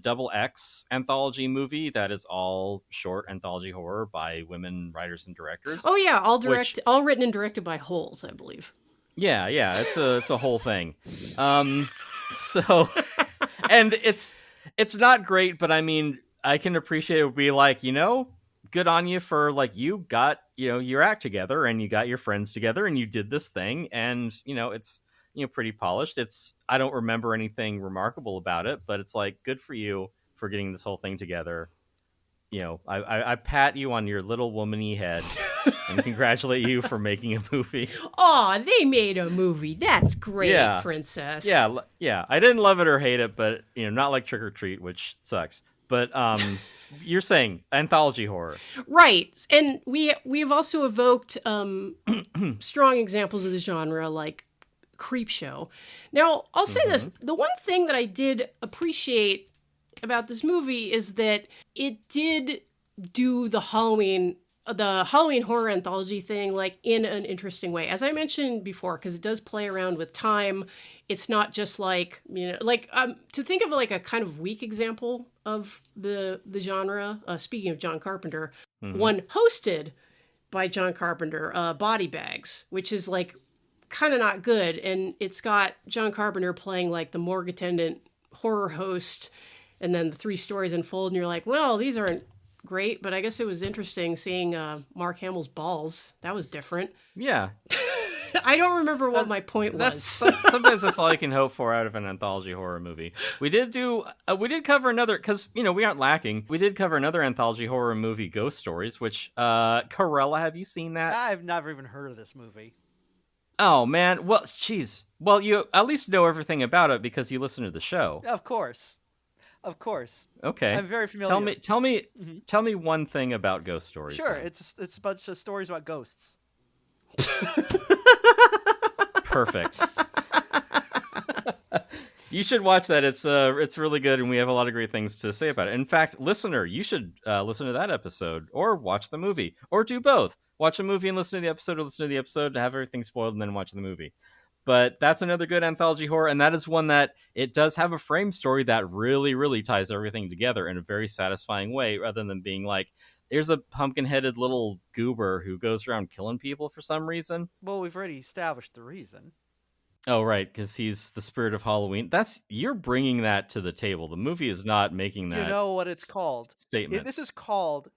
Double X anthology movie that is all short anthology horror by women writers and directors. Oh yeah, all written and directed by Holes, I believe. Yeah, it's a whole thing. So, and it's not great, but I mean, I can appreciate it would be like, good on you for like, you got, your act together and you got your friends together and you did this thing, and it's pretty polished. I don't remember anything remarkable about it, but it's like, good for you for getting this whole thing together. I pat you on your little womany head and congratulate you for making a movie. Aw, they made a movie. That's great, Princess. Yeah. I didn't love it or hate it, but not like Trick or Treat, which sucks. But you're saying anthology horror, right? And we've also evoked strong examples of the genre, like Creepshow. Now, I'll say this: the one thing that I did appreciate about this movie is that it did do the Halloween horror anthology thing like in an interesting way, as I mentioned before, because it does play around with time. It's not just like, to think of like a kind of weak example of the genre. Speaking of John Carpenter, one hosted by John Carpenter, Body Bags, which is like kind of not good, and it's got John Carpenter playing like the morgue attendant horror host, and then the 3 stories unfold, and you're like, well, these aren't great, but I guess it was interesting seeing Mark Hamill's balls. That was different. Yeah. I don't remember what my point was. Sometimes that's all you can hope for out of an anthology horror movie. We did cover another, because, we aren't lacking. We did cover another anthology horror movie, Ghost Stories, which, Karella, have you seen that? I've never even heard of this movie. Oh, man. Well, geez. Well, you at least know everything about it because you listen to the show. Of course. Okay. I'm very familiar. Tell me one thing about Ghost Stories. Sure, then. it's a bunch of stories about ghosts. Perfect. You should watch that. It's really good, and we have a lot of great things to say about it. In fact, listener, you should listen to that episode, or watch the movie, or do both. Watch a movie and listen to the episode, or listen to the episode to have everything spoiled, and then watch the movie. But that's another good anthology horror, and that is one that it does have a frame story that really, really ties everything together in a very satisfying way, rather than being like, there's a pumpkin-headed little goober who goes around killing people for some reason. Well, we've already established the reason. Oh, right, because he's the spirit of Halloween. You're bringing that to the table. The movie is not making that. You know what it's called? Statement. This is called.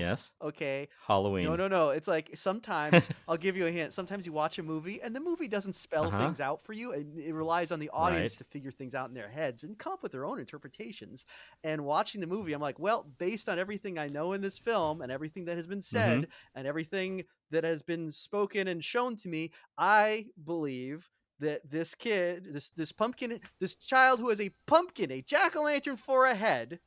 Yes. Okay. Halloween. No. It's like sometimes I'll give you a hint. Sometimes you watch a movie and the movie doesn't spell things out for you, and it relies on the audience to figure things out in their heads and come up with their own interpretations. And watching the movie, I'm like, well, based on everything I know in this film and everything that has been said and everything that has been spoken and shown to me, I believe that this kid, this child who has a pumpkin, a jack-o'-lantern for a head,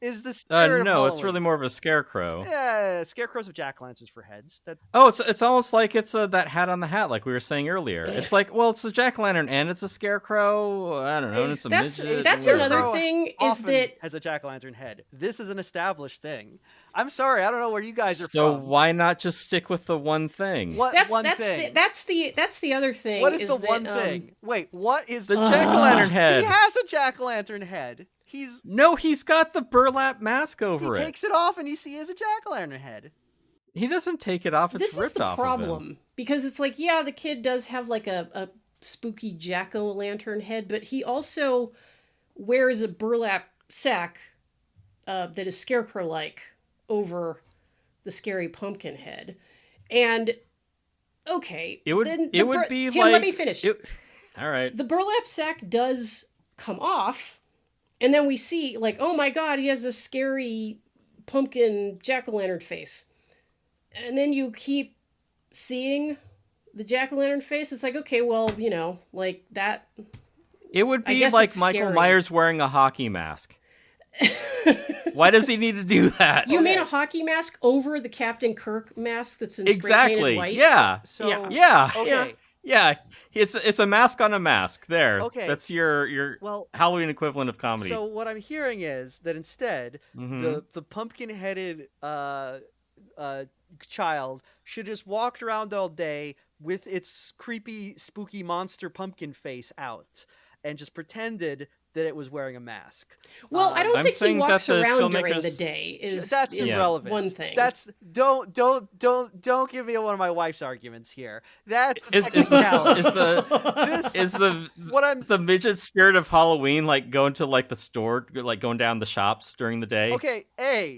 is the spirit of Halloween. It's really more of a scarecrow. Yeah, scarecrows have jack-o'-lanterns for heads. It's almost like it's that hat on the hat, like we were saying earlier. It's like, well, it's a jack-o'-lantern and it's a scarecrow. I don't know, and it's a midget. That's another thing, is that has a jack-o'-lantern head. This is an established thing. I'm sorry, I don't know where you guys are from. So why not just stick with the one thing? That's the other thing. What is the one thing? Wait, what is the jack-o'-lantern head? He has a jack-o'-lantern head. He's got the burlap mask over it. He takes it off and he has a jack-o'-lantern head. He doesn't take it off. It's ripped off of him. This is the problem. Because it's like, yeah, the kid does have like a spooky jack-o'-lantern head, but he also wears a burlap sack that is scarecrow-like over the scary pumpkin head. And, okay. It would be Tim, like... let me finish. All right. The burlap sack does come off, and then we see like, oh my god, he has a scary pumpkin jack-o'-lantern face, and then you keep seeing the jack-o'-lantern face. It's like, okay, well, like that. It would be like Michael scary. Myers wearing a hockey mask. Why does he need to do that? You mean a hockey mask over the Captain Kirk mask that's in exactly spray painted white? Yeah. So yeah. Okay. Yeah. It's a mask on a mask. There. Okay. That's your Halloween equivalent of comedy. So what I'm hearing is that instead the pumpkin-headed child should just walked around all day with its creepy, spooky monster pumpkin face out and just pretended that it was wearing a mask. Well, I don't I'm think he saying walks that the around during filmmakers- the day. That's is irrelevant. one thing. That's don't give me one of my wife's arguments here. That's Is the what I'm the midget spirit of Halloween like going to like the store, like going down the shops during the day? okay.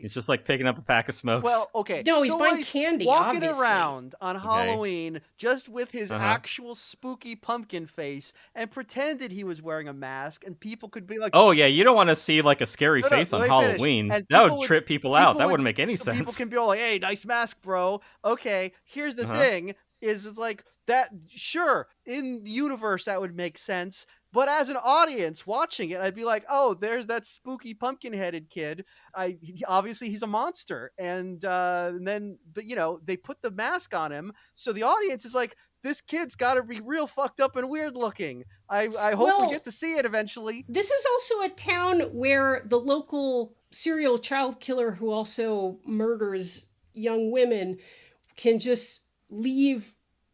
He's just like picking up a pack of smokes. Well, okay. No, he's so buying he's candy, walking obviously. around on Halloween just with his actual spooky pumpkin face and pretended he was wearing a mask, and people could be like, oh yeah, you don't want to see like a scary No, face let on me finish. Halloween. And That people would trip people out. That wouldn't make any so sense. people can be all like, hey, nice mask, bro. Okay, here's the thing, is it's like that, sure, in the universe that would make sense, but as an audience watching it, I'd be like, oh, there's that spooky pumpkin-headed kid. Obviously he's a monster, and then, but they put the mask on him, so the audience is like, this kid's got to be real fucked up and weird looking. I hope we get to see it eventually. This is also a town where the local serial child killer who also murders young women can just leave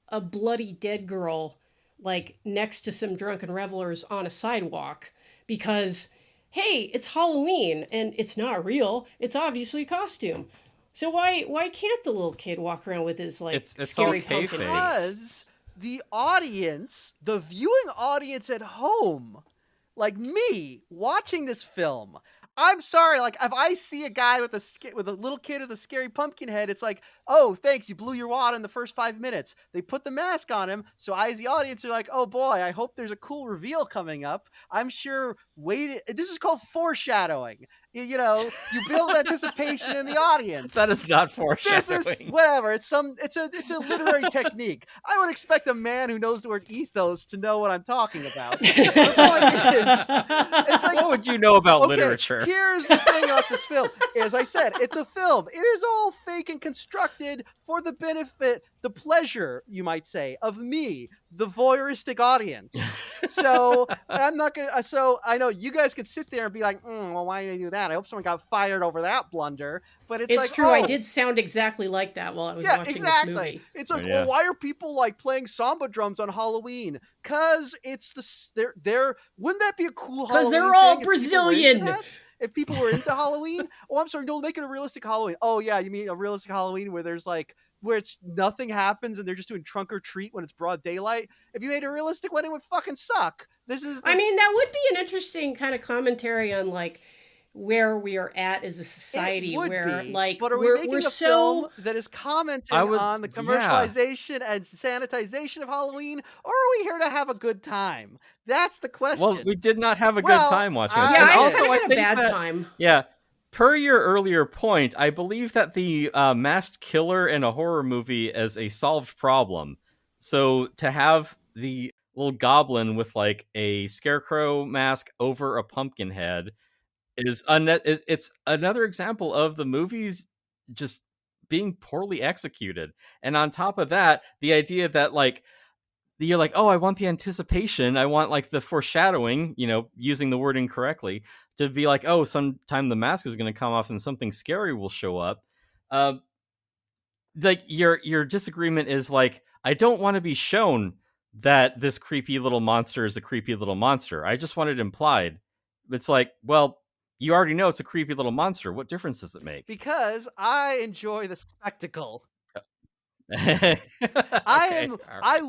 a bloody dead girl like next to some drunken revelers on a sidewalk because, hey, it's Halloween and it's not real. It's obviously a costume. So why can't the little kid walk around with his like It's scary all pumpkin kayfabe. face? Because the audience, the viewing audience at home, like me, watching this film, I'm sorry, like if I see a guy with a little kid with a scary pumpkin head, it's like, oh, thanks, you blew your wad in the first 5 minutes. They put the mask on him, so I, as the audience, are like, oh boy, I hope there's a cool reveal coming up. I'm sure. This is called foreshadowing. You build anticipation in the audience. That is not This foreshadowing. is whatever. It's a literary technique. I would expect a man who knows the word ethos to know what I'm talking about. The point is, it's like, What would you know about okay, literature? Here's the thing about this film. As I said, it's a film. It is all fake and constructed for the benefit, the pleasure, you might say, of me, the voyeuristic audience. So I'm not gonna. So I know you guys could sit there and be like, well, why did they do that? I hope someone got fired over that blunder. But it's like, true. oh, I did sound exactly like that while I was watching exactly. this movie. It's like, Yeah. well, why are people like playing samba drums on Halloween? Cause it's they're wouldn't that be a cool? 'Cause they're Halloween all thing if people were into Brazilian. that? If people were into Halloween, oh, I'm sorry, no, make it a realistic Halloween. Oh yeah, you mean a realistic Halloween where there's like where it's nothing happens and they're just doing trunk or treat when it's broad daylight? If you made a realistic one, it would fucking suck. I mean, that would be an interesting kind of commentary on like where we are at as a society, it would where be, like but are we making we're a so film that is commenting on the yeah. commercialization and sanitization of Halloween, or are we here to have a good time? That's the question. Well, we did not have a good Well, time watching this. yeah, And I also, kinda I had a think bad that- time. Yeah. Per your earlier point, I believe that the masked killer in a horror movie is a solved problem. So to have the little goblin with like a scarecrow mask over a pumpkin head is it's another example of the movies just being poorly executed. And on top of that, the idea that like you're like, oh, I want the anticipation, I want like the foreshadowing, using the word incorrectly, to be like, oh, sometime the mask is going to come off and something scary will show up. Like your disagreement is like, I don't want to be shown that this creepy little monster is a creepy little monster. I just want it implied. It's like, well, you already know it's a creepy little monster. What difference does it make? because I enjoy the spectacle. I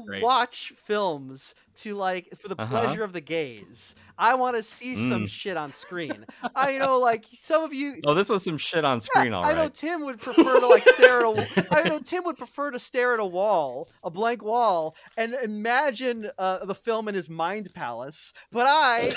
Great. watch films to like for the pleasure of the gaze. I want to see some shit on screen. Like some of you. Oh, this was some shit on screen, all right. I know Tim would prefer to like stare at a. I know Tim would prefer to stare at a wall, a blank wall, and imagine the film in his mind palace. But I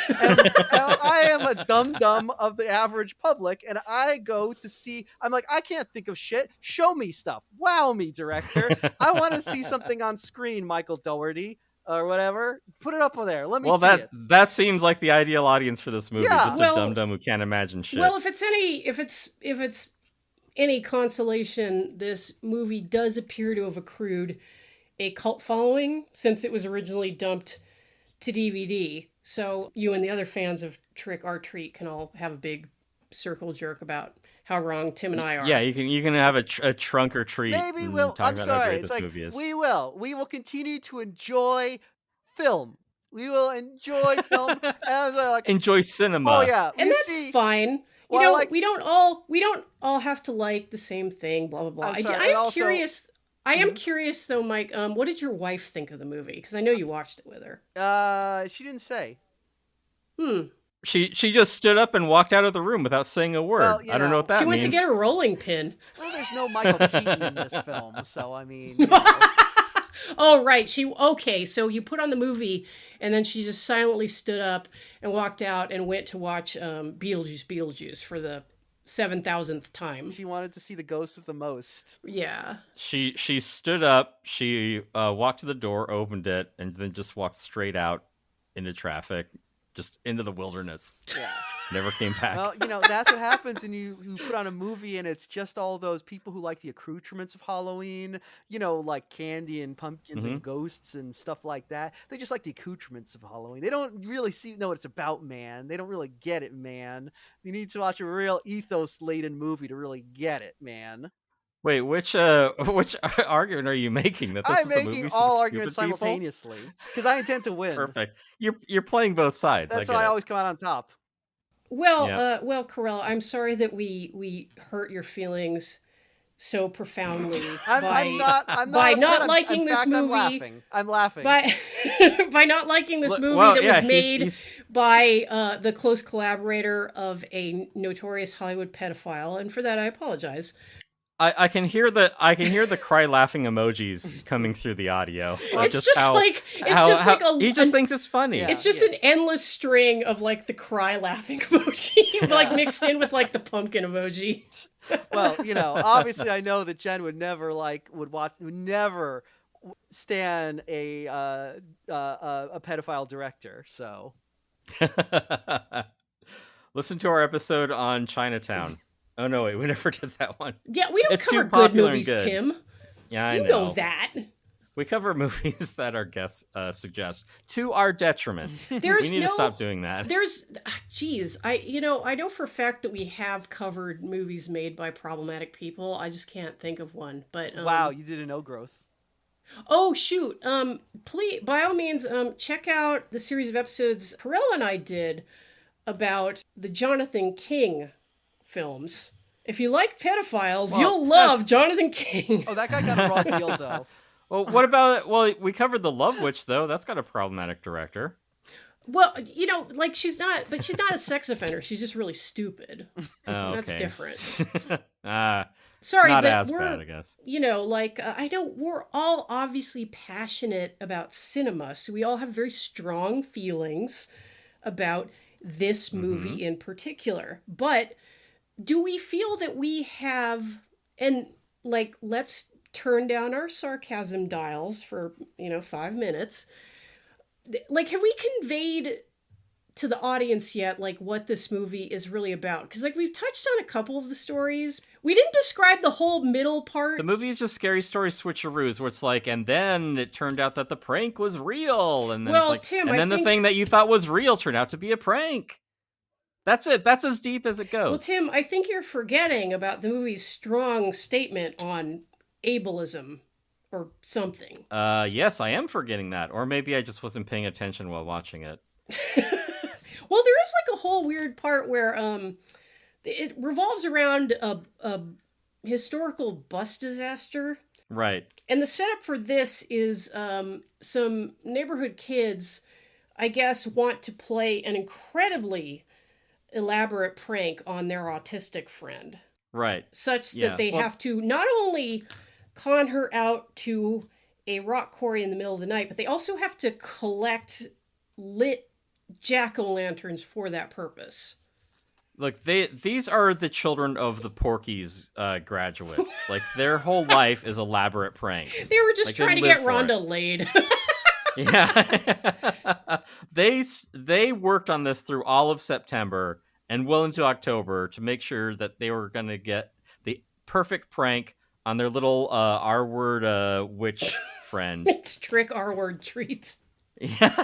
am a dum-dum of the average public, and I go to see. I'm like, I can't think of shit. Show me stuff. Wow me, director. I want to see something on screen, Michael Dougherty. Or whatever, put it up there. Let me see it. Well, that seems like the ideal audience for this movie. Yeah. Just a dum-dum who can't imagine shit. Well, if it's any consolation, this movie does appear to have accrued a cult following since it was originally dumped to DVD. So you and the other fans of Trick or Treat can all have a big circle jerk about how wrong Tim and I are. Yeah, you can have a trunk or treat. Maybe we'll. I'm sorry. It's like we will continue to enjoy film. We will enjoy film. And like, enjoy cinema. Oh yeah, and that's fine. We don't all have to like the same thing. Blah blah blah. I am curious though, Mike. What did your wife think of the movie? Because I know you watched it with her. She didn't say. She just stood up and walked out of the room without saying a word. Well, I don't know what that means. She went to get a rolling pin. Well, there's no Michael Keaton in this film, so I mean. Oh, right. So you put on the movie, and then she just silently stood up and walked out and went to watch Beetlejuice for the 7,000th time. She wanted to see the ghost of the most. Yeah. She stood up, she walked to the door, opened it, and then just walked straight out into traffic. Just into the wilderness. Yeah. Never came back. Well, that's what happens when you put on a movie and it's just all those people who like the accoutrements of Halloween, like candy and pumpkins and ghosts and stuff like that. They just like the accoutrements of Halloween. They don't really know what it's about, man. They don't really get it, man. You need to watch a real ethos-laden movie to really get it, man. Wait, which argument are you making? That this I'm is a movie making for all the arguments stupid people? simultaneously because I intend to win. Perfect. You're playing both sides. That's why I always come out on top. Well, Karella, I'm sorry that we hurt your feelings so profoundly by not liking this movie. I'm laughing. By not liking this movie that was made by the close collaborator of a notorious Hollywood pedophile, and for that I apologize. I can hear the cry laughing emojis coming through the audio. He just thinks it's funny. Yeah, it's just an endless string of like the cry laughing emoji, like mixed in with like the pumpkin emoji. Well, obviously I know that Jen would never stan a pedophile director. So listen to our episode on Chinatown. Oh no, wait, we never did that one. Yeah, we don't cover good movies, Tim. Yeah, I know. You know that. We cover movies that our guests suggest to our detriment. We need to stop doing that. I know for a fact that we have covered movies made by problematic people. I just can't think of one. But wow, you did a no growth. Oh shoot! Please, by all means, check out the series of episodes Karella and I did about the Jonathan King films. If you like pedophiles, you'll love Jonathan King. Oh, that guy got a raw deal, though. Well, what about... Well, we covered The Love Witch, though. That's got a problematic director. Well, she's not a sex offender. She's just really stupid. Oh, okay. That's different. Sorry, not but as bad, I guess. I know we're all obviously passionate about cinema, so we all have very strong feelings about this movie in particular. But do we feel that we have, and let's turn down our sarcasm dials for 5 minutes, have we conveyed to the audience yet what this movie is really about? Because we've touched on a couple of the stories. We didn't describe the whole middle part. The movie is just scary story switcheroos where it's and then it turned out that the prank was real, and then Tim, the thing that you thought was real turned out to be a prank. That's it. That's as deep as it goes. Well, Tim, I think you're forgetting about the movie's strong statement on ableism or something. Yes, I am forgetting that. Or maybe I just wasn't paying attention while watching it. Well, there is a whole weird part where it revolves around a historical bus disaster. Right. And the setup for this is some neighborhood kids, I guess, want to play an incredibly elaborate prank on their autistic friend. Right. Such that they have to not only con her out to a rock quarry in the middle of the night, but they also have to collect lit jack-o'-lanterns for that purpose. Look, these are the children of the Porky's graduates. Like, their whole life is elaborate pranks. They were just trying to get Rhonda laid. Yeah. They worked on this through all of September and well into October to make sure that they were going to get the perfect prank on their little R-word witch friend. It's trick R-word treats. Yeah.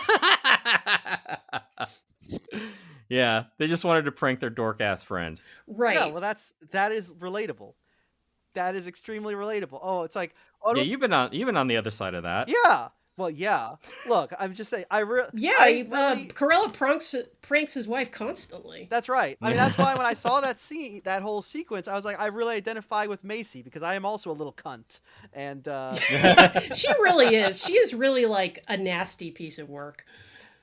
Yeah, they just wanted to prank their dork-ass friend. Right. Yeah, well, that is relatable. That is extremely relatable. Oh, it's like... Oh, yeah, you've been on the other side of that. Yeah. Well, yeah. Look, I'm just saying. Karella pranks his wife constantly. That's right. I mean, that's why when I saw that scene, that whole sequence, I was like, I really identify with Macy because I am also a little cunt. And she really is. She is really like a nasty piece of work.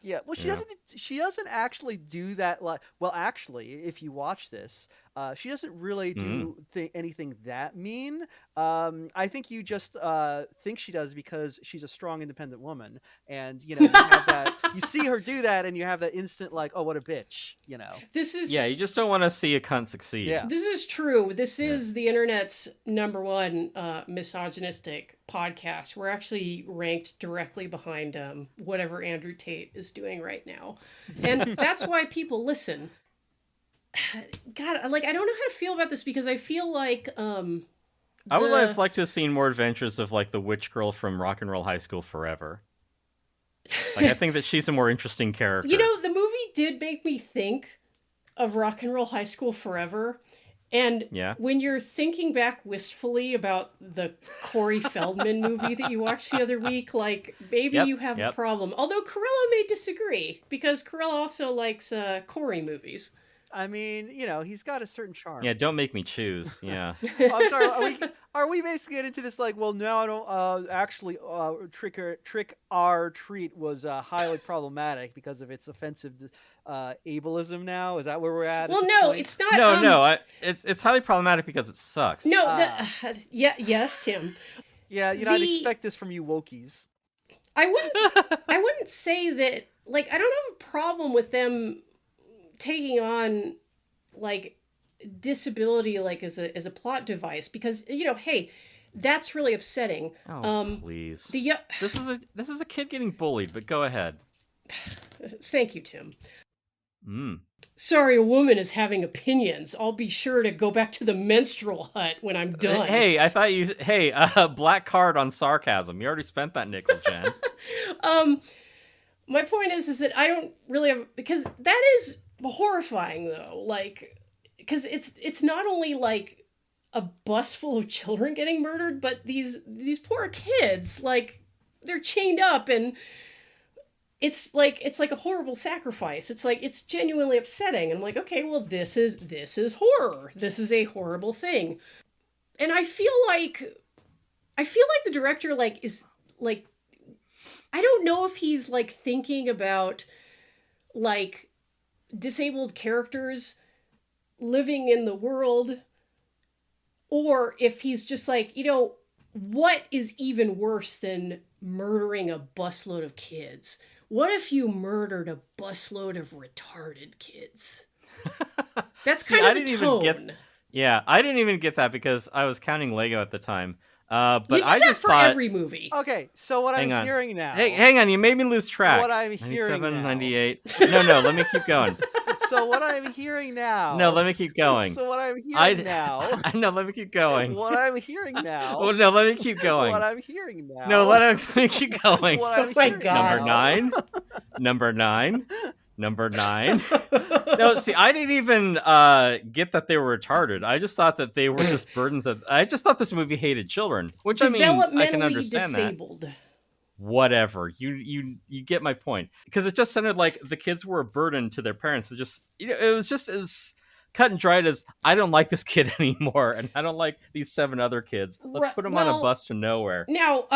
Yeah, well, she doesn't actually do that. Like, well, actually, if you watch this, she doesn't really do anything that mean. I think you just think she does because she's a strong, independent woman, and you have that. You see her do that, and you have that instant like, oh, what a bitch, This is you just don't want to see a cunt succeed. Yeah. This is true. This is the internet's #1 misogynistic podcast. We're actually ranked directly behind whatever Andrew Tate is doing right now, and that's why people listen. God, like I don't know how to feel about this because I feel like I would have liked to have seen more adventures of like the witch girl from Rock and Roll High School Forever. Like I think that she's a more interesting character. The movie did make me think of Rock and Roll High School Forever. And when you're thinking back wistfully about the Corey Feldman movie that you watched the other week, like maybe you have a problem. Although Karella may disagree because Karella also likes Corey movies. I mean, he's got a certain charm. Yeah, don't make me choose. Yeah. I'm sorry. Are we basically getting into this like, well, no, I don't actually trick or treat was highly problematic because of its offensive ableism now? Is that where we're at? Well, no, point? It's not. No, it's highly problematic because it sucks. No, yes, Tim. Yeah, I'd expect this from you wokies. I wouldn't say that. Like, I don't have a problem with them taking on like disability like as a plot device because hey, that's really upsetting. Oh, please. This is a kid getting bullied, but go ahead. Thank you, Tim. Sorry, a woman is having opinions. I'll be sure to go back to the menstrual hut when I'm done. Hey, I thought black card on sarcasm. You already spent that nickel, Jen. My point is that I don't really have, because that is horrifying though, like, because it's not only like a bus full of children getting murdered, but these poor kids, like, they're chained up, and it's like a horrible sacrifice. It's like, it's genuinely upsetting. And I'm like, okay, well, this is horror. This is a horrible thing. And I feel like the director like is like, I don't know if he's like thinking about like disabled characters living in the world, or if he's just like, what is even worse than murdering a busload of kids? What if you murdered a busload of retarded kids? That's kind of the tone. I didn't even get that because I was counting Lego at the time. But you do I that just for thought every movie. Okay, so what I'm hearing now. Hey, hang on, you made me lose track. What I'm hearing 97, now. 98. No, let me keep going. So what I'm hearing now. No, let me keep going. So what I'm hearing now. No, let me keep going. What I'm hearing now. Oh, no, let me keep going. What I'm hearing now. No, let me keep going. What I'm my God. Number nine. No, see, I didn't even get that they were retarded. I just thought that they were just burdens I just thought this movie hated children, which I mean, I can understand disabled. That. Whatever, you get my point, because it just sounded like the kids were a burden to their parents. It just it was just as cut and dried as I don't like this kid anymore, and I don't like these 7 other kids. Let's put them on a bus to nowhere. Now,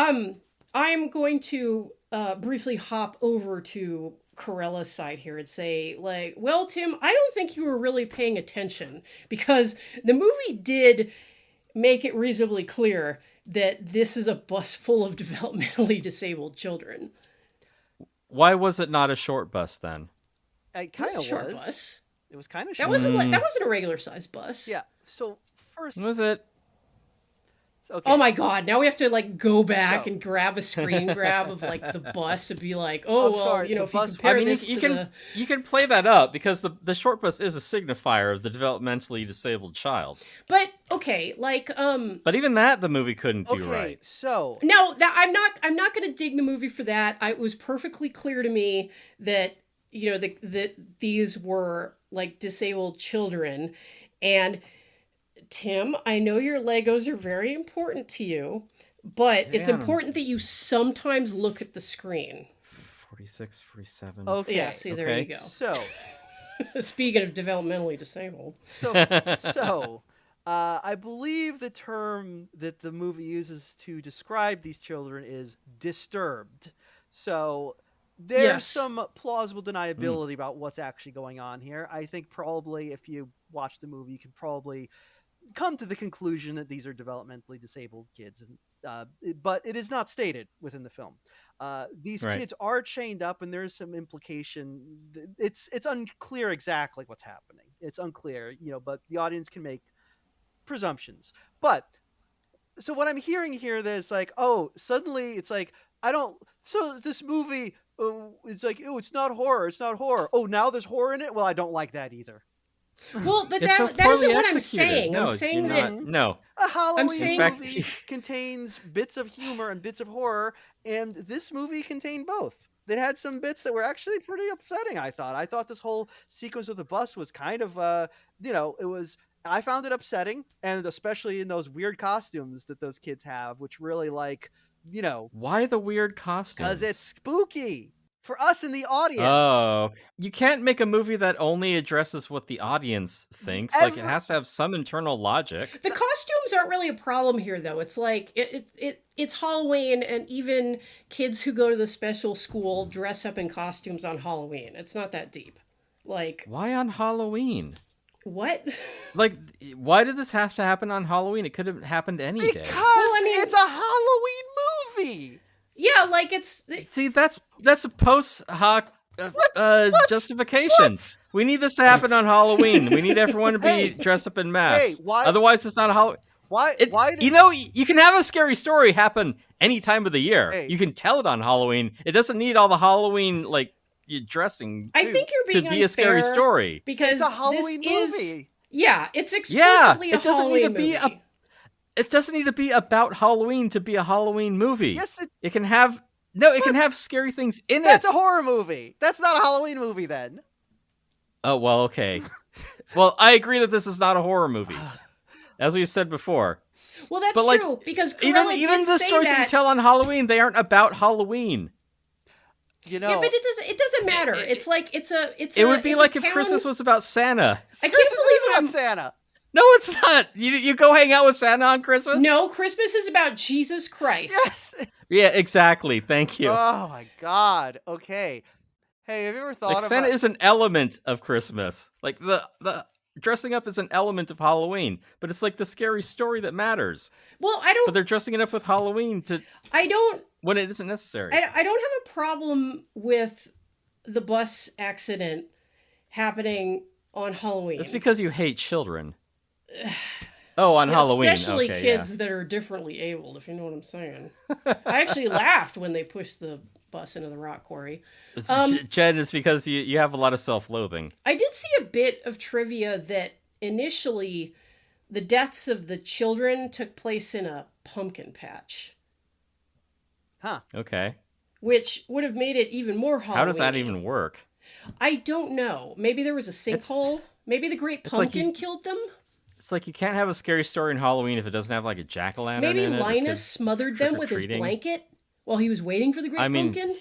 I'm going to briefly hop over to Karella's side here and say, like, well, Tim, I don't think you were really paying attention, because the movie did make it reasonably clear that this is a bus full of developmentally disabled children. Why was it not a short bus then? It kind of was. Short bus. It was kind of That short. wasn't a regular sized bus. Yeah. So first, Was it? Okay. Oh my God! Now we have to like go back and grab a screen grab of like the bus and be like, oh well, sorry, you know, if you bus- compare this you can play that up because the short bus is a signifier of the developmentally disabled child. But okay, like But even that the movie couldn't do okay, right. so no, that I'm not going to dig the movie for that. It was perfectly clear to me that you know that these were like disabled children, and Tim, I know your Legos are very important to you, but it's important that you sometimes look at the screen. 46, 47. Okay. Yeah, see, there you go. So, speaking of developmentally disabled. So, I believe the term that the movie uses to describe these children is disturbed. So, there's some plausible deniability about what's actually going on here. I think probably if you watch the movie, you can probably come to the conclusion that these are developmentally disabled kids, but it is not stated within the film. These kids are chained up, and there's some implication. It's unclear exactly what's happening. It's unclear, but the audience can make presumptions. But so what I'm hearing here, there's like, oh, suddenly it's like So this movie, it's like, oh, it's not horror. It's not horror. Oh, now there's horror in it. Well, I don't like that either. Well, but that isn't what I'm saying. No, I'm saying that a Halloween fact, movie contains bits of humor and bits of horror, and this movie contained both. They had some bits that were actually pretty upsetting, I thought. I thought this whole sequence with the bus was kind of, I found it upsetting, and especially in those weird costumes that those kids have, which really Why the weird costumes? Because it's spooky. For us in the audience. Oh, you can't make a movie that only addresses what the audience thinks. Like, it has to have some internal logic. The costumes aren't really a problem here, though. It's like it's Halloween, and even kids who go to the special school dress up in costumes on Halloween. It's not that deep. Like, why on Halloween? What? Like, why did this have to happen on Halloween? It could have happened any day. Because it's a Halloween movie. Yeah, like it's... See, that's a post hoc justification. We need this to happen on Halloween. We need everyone to be dressed up in masks. Why? Otherwise, it's not a Halloween. Why? You can have a scary story happen any time of the year. Hey. You can tell it on Halloween. It doesn't need all the Halloween dressing. I think you're being to be a scary story because it's a Halloween movie. Yeah, it's explicitly a Halloween movie. It doesn't need to be about Halloween to be a Halloween movie. Yes, it can have. No, it can have scary things in it. That's a horror movie. That's not a Halloween movie then. Oh, well, okay. Well, I agree that this is not a horror movie, as we've said before. Well, that's true, because Karella even the stories that you tell on Halloween, they aren't about Halloween. You know, yeah, but it doesn't matter. It's like it would be like if Christmas was about Santa. I can't believe I'm Santa. No, it's not. You go hang out with Santa on Christmas? No, Christmas is about Jesus Christ. Yes. Yeah, exactly. Thank you. Oh my God. Okay. Hey, have you ever thought Santa is an element of Christmas. Like the dressing up is an element of Halloween, but it's like the scary story that matters. Well, I don't. But they're dressing it up with Halloween when it isn't necessary. I don't have a problem with the bus accident happening on Halloween. It's because you hate children. Oh, on Halloween. Especially okay, kids that are differently abled, if you know what I'm saying. I actually laughed when they pushed the bus into the rock quarry. Jen, it's because you have a lot of self-loathing. I did see a bit of trivia that initially the deaths of the children took place in a pumpkin patch. Huh. Okay. Which would have made it even more Halloween. How does that even work? I don't know. Maybe there was a sinkhole. Maybe the Great Pumpkin killed them. It's like you can't have a scary story in Halloween if it doesn't have like a jack-o'-lantern in it. Maybe Linus smothered them with his blanket while he was waiting for the Great Pumpkin.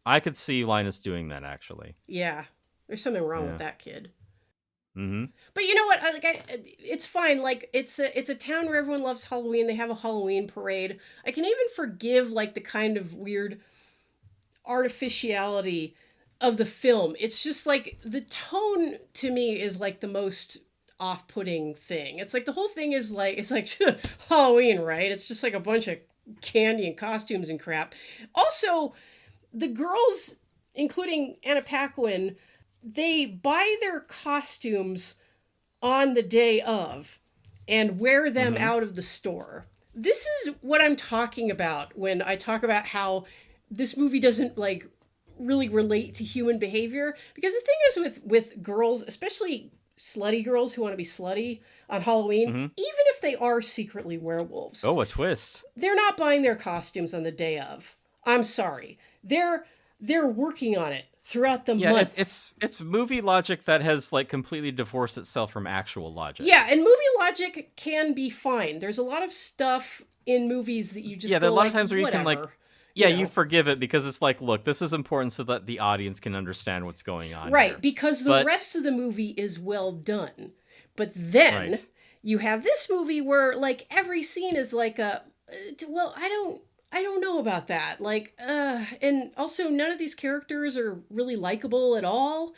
I could see Linus doing that, actually. Yeah. There's something wrong with that kid. Mm-hmm. But you know what? It's fine. Like it's a town where everyone loves Halloween. They have a Halloween parade. I can even forgive like the kind of weird artificiality of the film. It's just like the tone to me is like the most off-putting thing. It's like the whole thing is like it's like Halloween, right? It's just like a bunch of candy and costumes and crap. Also, the girls, including Anna Paquin, they buy their costumes on the day of and wear them out of the store. This is what I'm talking about when I talk about how this movie doesn't like really relate to human behavior, because the thing is with girls, especially slutty girls who want to be slutty on Halloween, even if they are secretly werewolves. Oh, a twist. They're not buying their costumes on the day of. I'm sorry. They're working on it throughout the month. It's movie logic that has like completely divorced itself from actual logic. Yeah, and movie logic can be fine. There's a lot of stuff in movies that you just there are a lot of times where you can like you forgive it because it's like, look, this is important so that the audience can understand what's going on. Right, here. because the rest of the movie is well done. But then you have this movie where like every scene is like I don't know about that. Like, and also none of these characters are really likable at all.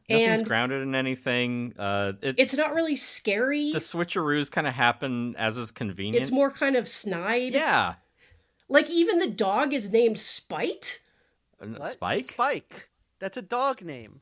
Nothing's grounded in anything. It's not really scary. The switcheroos kind of happen as is convenient. It's more kind of snide. Yeah. Like, even the dog is named Spite. What? Spike? Spike. That's a dog name.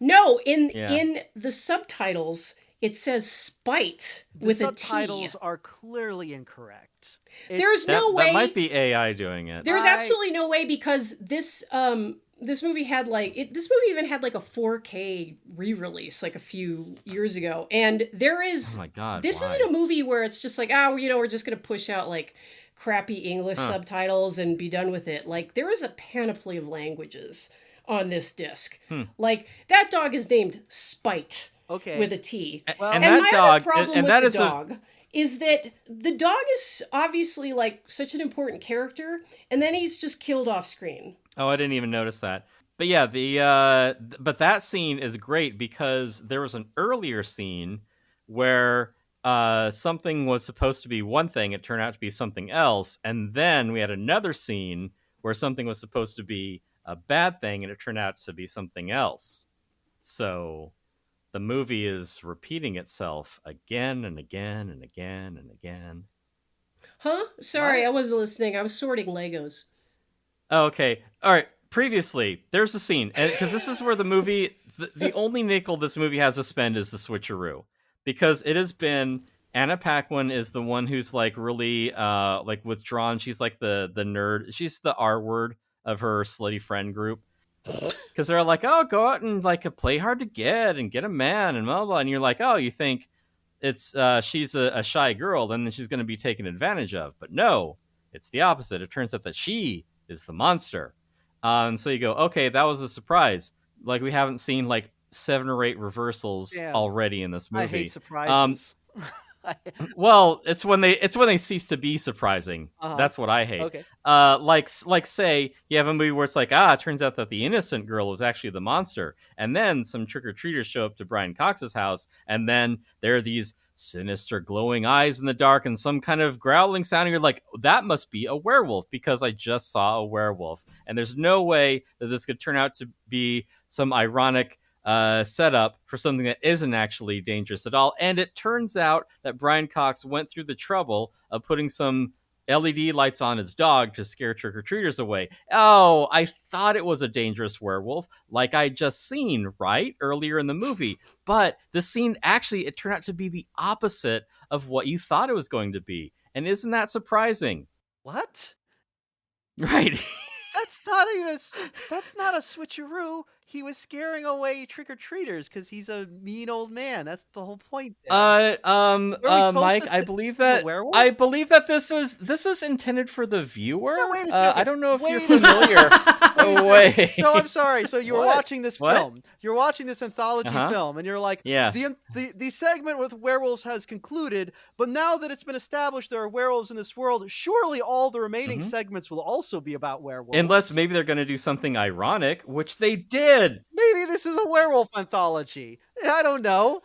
No, in the subtitles, it says Spite with a T. The subtitles are clearly incorrect. There's no way. That might be AI doing it. There's absolutely no way, because this movie had this movie even had like a 4K re-release like a few years ago, and there is. Oh my god! This isn't a movie where it's just like, we're just gonna push out like crappy English subtitles and be done with it. Like, there is a panoply of languages on this disc. Like, that dog is named Spite with a T. Well, and that my dog, other problem and with that the is dog is that the dog is obviously like such an important character, and then he's just killed off screen. Oh, I didn't even notice that. But yeah, but that scene is great because there was an earlier scene where something was supposed to be one thing, it turned out to be something else, and then we had another scene where something was supposed to be a bad thing and it turned out to be something else. So the movie is repeating itself again and again and again and again. Huh? Sorry, I wasn't listening. I was sorting Legos. Okay. All right. Previously, there's a scene, because this is where the movie, the only nickel this movie has to spend is the switcheroo. Because it has been, Anna Paquin is the one who's like really like withdrawn. She's like the nerd. She's the R word of her slutty friend group. Because they're like, oh, go out and like play hard to get and get a man and blah, blah, blah. And you're like, oh, you think it's she's a shy girl, then she's going to be taken advantage of. But no, it's the opposite. It turns out that she is the monster. And so you go, okay, that was a surprise. Like, we haven't seen like 7 or 8 reversals already in this movie. I hate surprises. Well, it's when they cease to be surprising. That's what I hate. Okay. Like say you have a movie where it's like, it turns out that the innocent girl was actually the monster, and then some trick-or-treaters show up to Brian Cox's house, and then there are these sinister glowing eyes in the dark and some kind of growling sound, and you're like, that must be a werewolf because I just saw a werewolf. And there's no way that this could turn out to be some ironic setup for something that isn't actually dangerous at all. And it turns out that Brian Cox went through the trouble of putting some LED lights on his dog to scare trick-or-treaters away. Oh, I thought it was a dangerous werewolf, like I just seen, right? Earlier in the movie. But the scene, actually, it turned out to be the opposite of what you thought it was going to be. And isn't that surprising? What? Right. That's not a switcheroo. He was scaring away trick-or-treaters because he's a mean old man. That's the whole point there. Mike, I believe that this is intended for the viewer. No, wait a second. I don't know if you're familiar. Wait. So I'm sorry. So you were watching this film. You're watching this anthology film, and you're like, yes. The segment with werewolves has concluded, but now that it's been established there are werewolves in this world, surely all the remaining segments will also be about werewolves. Unless maybe they're going to do something ironic, which they did. Maybe this is a werewolf anthology. I don't know.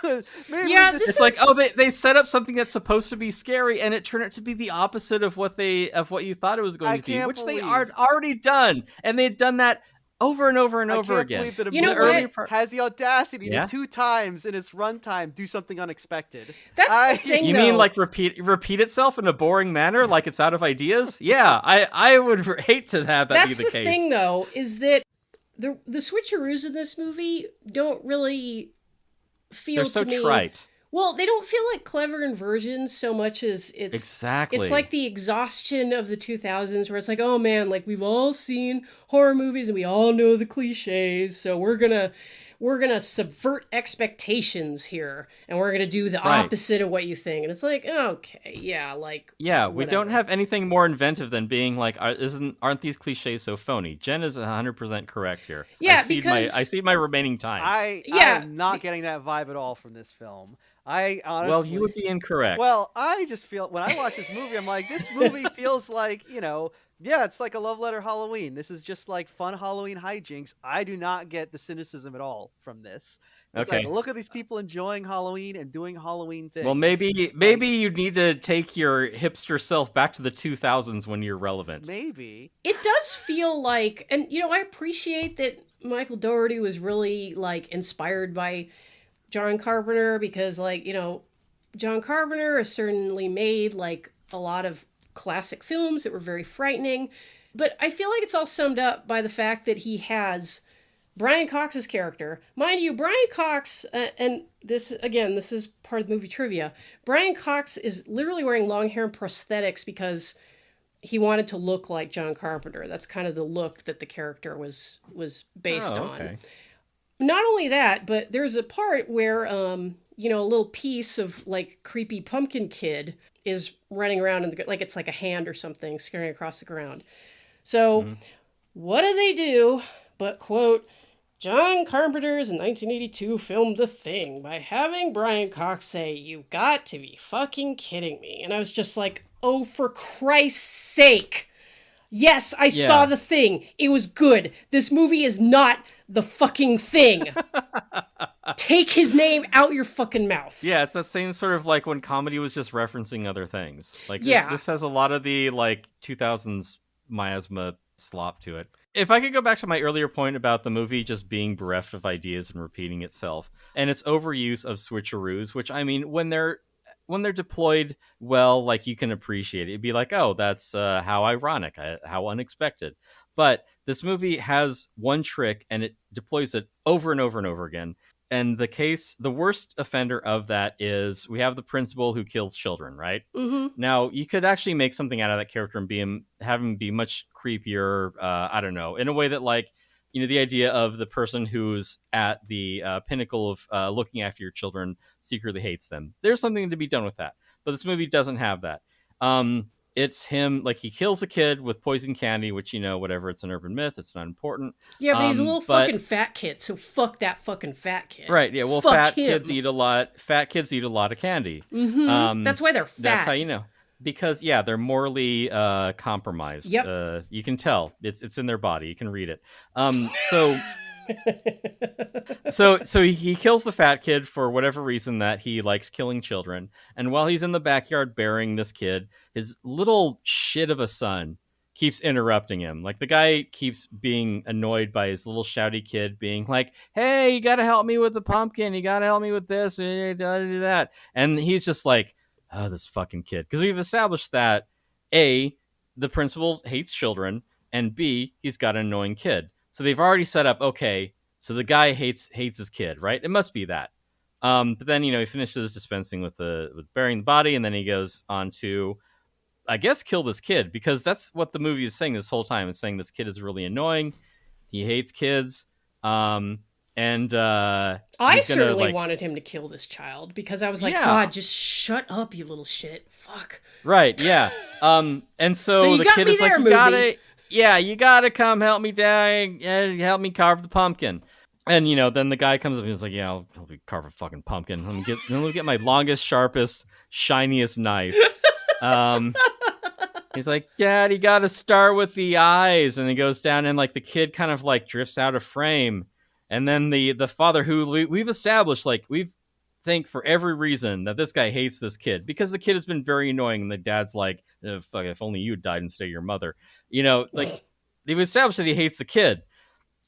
Maybe Yeah, this this It's like, oh, they set up something that's supposed to be scary, and it turned out to be the opposite of what you thought it was going to be, which they are already done, and they'd done that over and over and over again. I can't believe that a You know movie what? has the audacity Yeah? to 2 times in its runtime do something unexpected. That's the thing, You though. mean like repeat itself in a boring manner, like it's out of ideas? Yeah, I would hate to have that That's be the case. The thing, though, is that the switcheroos in this movie don't really feel They're so to me. trite. Well, they don't feel like clever inversions so much as it's Exactly. It's like the exhaustion of the 2000s, where it's like, oh man, like we've all seen horror movies and we all know the cliches, so we're gonna subvert expectations here, and we're gonna do the opposite of what you think. And it's like, okay, yeah, like yeah, whatever. we don't have anything more inventive than being like, aren't these cliches so phony? Jen is 100% correct here. Yeah, I see my remaining time. I'm not getting that vibe at all from this film. I honestly. Well, you would be incorrect. Well, I just feel when I watch this movie, I'm like, this movie feels like, yeah, it's like a love letter Halloween. This is just like fun Halloween hijinks. I do not get the cynicism at all from this. It's okay. Like, look at these people enjoying Halloween and doing Halloween things. Well, maybe you need to take your hipster self back to the 2000s when you're relevant. Maybe. It does feel like, and I appreciate that Michael Dougherty was really like inspired by John Carpenter, because John Carpenter has certainly made like a lot of classic films that were very frightening, but I feel like it's all summed up by the fact that he has Brian Cox's character. Mind you, Brian Cox, and this is part of the movie trivia, Brian Cox is literally wearing long hair and prosthetics because he wanted to look like John Carpenter. That's kind of the look that the character was based on. Not only that, but there's a part where, a little piece of like creepy pumpkin kid is running around like it's like a hand or something scurrying across the ground. So what do they do but quote, John Carpenter's in 1982 filmed The Thing by having Brian Cox say, "You got to be fucking kidding me." And I was just like, oh, for Christ's sake. Yes, I saw The Thing. It was good. This movie is not The fucking Thing. Take his name out your fucking mouth. Yeah, it's that same sort of like when comedy was just referencing other things. Like, this has a lot of the like 2000s miasma slop to it. If I could go back to my earlier point about the movie just being bereft of ideas and repeating itself, and its overuse of switcheroos, which, I mean, when they're deployed well, like, you can appreciate it. It'd be like, oh, that's how ironic, how unexpected. But this movie has one trick, and it deploys it over and over and over again. And the worst offender of that is we have the principal who kills children, right? Mm-hmm. Now, you could actually make something out of that character and have him be much creepier, I don't know, in a way that, like, the idea of the person who's at the pinnacle of looking after your children secretly hates them. There's something to be done with that. But this movie doesn't have that. It's him, like, he kills a kid with poison candy, which, whatever, it's an urban myth. It's not important. Yeah, but he's a little fucking fat kid, so fuck that fucking fat kid. Right, yeah, well, fat kids eat a lot of candy. Mm-hmm. That's why they're fat. That's how you know. Because, they're morally compromised. Yep. You can tell. It's in their body. You can read it. So... so he kills the fat kid for whatever reason that he likes killing children. And while he's in the backyard burying this kid, his little shit of a son keeps interrupting him. Like, the guy keeps being annoyed by his little shouty kid being like, hey, you gotta help me with the pumpkin. You gotta help me with this. You gotta do that. And he's just like, oh, this fucking kid. Because we've established that A, the principal hates children, and B, he's got an annoying kid. So they've already set up, okay, so the guy hates his kid, right? It must be that. But then, he finishes dispensing with burying the body, and then he goes on to, I guess, kill this kid, because that's what the movie is saying this whole time. It's saying this kid is really annoying. He hates kids. I certainly wanted him to kill this child, because I was like, God, just shut up, you little shit. Fuck. Right, yeah. And so the kid is like, you gotta come help me down and help me carve the pumpkin. And, then the guy comes up and he's like, yeah, I'll help you carve a fucking pumpkin. Let me get my longest, sharpest, shiniest knife. He's like, Dad, you gotta start with the eyes. And he goes down and, like, the kid kind of, like, drifts out of frame. And then the father, who we've established, like, we've think for every reason that this guy hates this kid because the kid has been very annoying, and the dad's like, fuck, if only you died instead of your mother. Like, they've established that he hates the kid.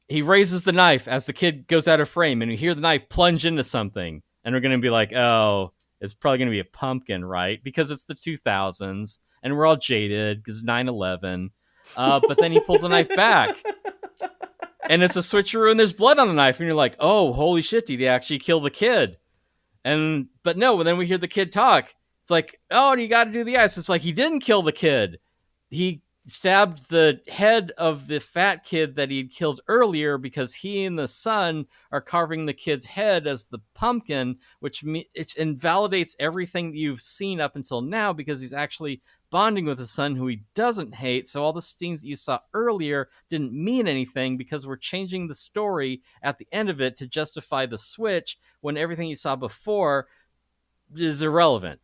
He raises the knife as the kid goes out of frame, and you hear the knife plunge into something, and we're going to be like, oh, it's probably going to be a pumpkin, right? Because it's the 2000s, and we're all jaded because 9/11. But then he pulls the knife back, and it's a switcheroo, and there's blood on the knife, and you're like, oh, holy shit, did he actually kill the kid? But no, when then we hear the kid talk, it's like, oh, you got to do the ice. It's like, he didn't kill the kid. He stabbed the head of the fat kid that he'd killed earlier because he and the son are carving the kid's head as the pumpkin, which it invalidates everything that you've seen up until now, because he's actually bonding with a son who he doesn't hate. So all the scenes that you saw earlier didn't mean anything because we're changing the story at the end of it to justify the switch when everything you saw before is irrelevant.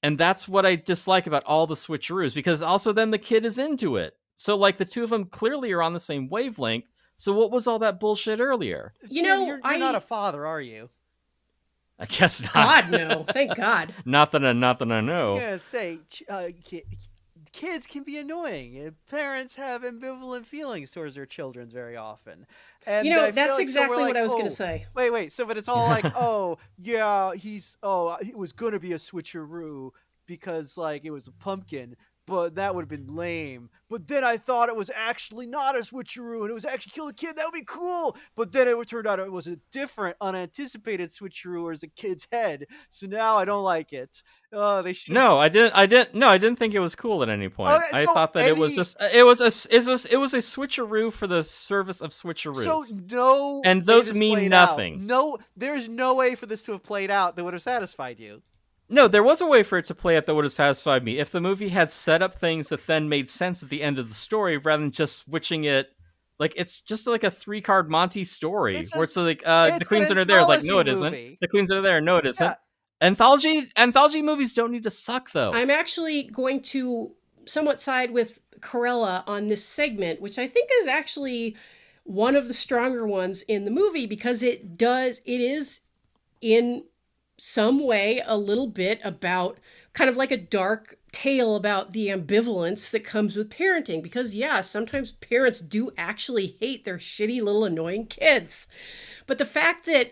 And that's what I dislike about all the switcheroos, because also then the kid is into it. So like the two of them clearly are on the same wavelength. So what was all that bullshit earlier? You're not a father, are you? I guess not. God, no. Thank God. Not that I know. I was gonna say, kids can be annoying. Parents have ambivalent feelings towards their children very often. And that's like, exactly so like, what I was gonna say. Wait. So, but it's all like, oh yeah, it was gonna be a switcheroo because like it was a pumpkin. But that would have been lame. But then I thought it was actually not a switcheroo, and it was actually kill a kid. That would be cool. But then it turned out it was a different, unanticipated switcheroo, or as a kid's head. So now I don't like it. They should. No, I didn't. No, I didn't think it was cool at any point. I thought that it was a switcheroo for the service of switcheroos. So no, and those mean nothing. Out. No, there's no way for this to have played out that would have satisfied you. No, there was a way for it to play out that would have satisfied me if the movie had set up things that then made sense at the end of the story rather than just switching it. Like, it's just like a 3-card Monty story where it's like, the queens are there. Like, no, it isn't. The queens are there. No, it isn't. Yeah. Anthology movies don't need to suck, though. I'm actually going to somewhat side with Karella on this segment, which I think is actually one of the stronger ones in the movie, because it is in some way a little bit about kind of like a dark tale about the ambivalence that comes with parenting, because sometimes parents do actually hate their shitty little annoying kids. But the fact that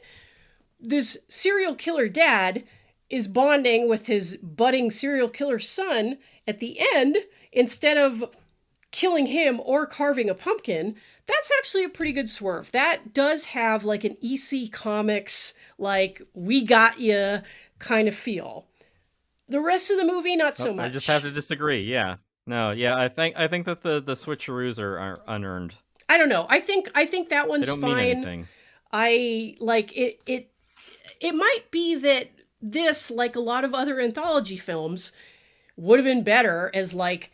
this serial killer dad is bonding with his budding serial killer son at the end, instead of killing him or carving a pumpkin, that's actually a pretty good swerve. That does have like an EC Comics, like, we got you kind of feel. The rest of the movie, not so much. I just have to disagree. Yeah. No, yeah, I think that the switcheroos are unearned. I don't know. I think that one's they don't fine. Mean anything. I like it. It might be that this, like a lot of other anthology films, would have been better as like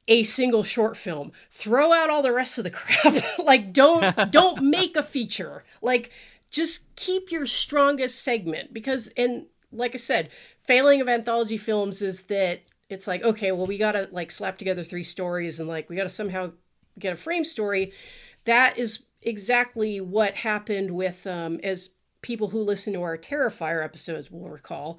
a single short film. Throw out all the rest of the crap. Like, don't make a feature. Like, just keep your strongest segment, because, and like I said, failing of anthology films is that it's like, okay, well, we got to like slap together 3 stories and like we got to somehow get a frame story. That is exactly what happened with, as people who listen to our Terrifier episodes will recall,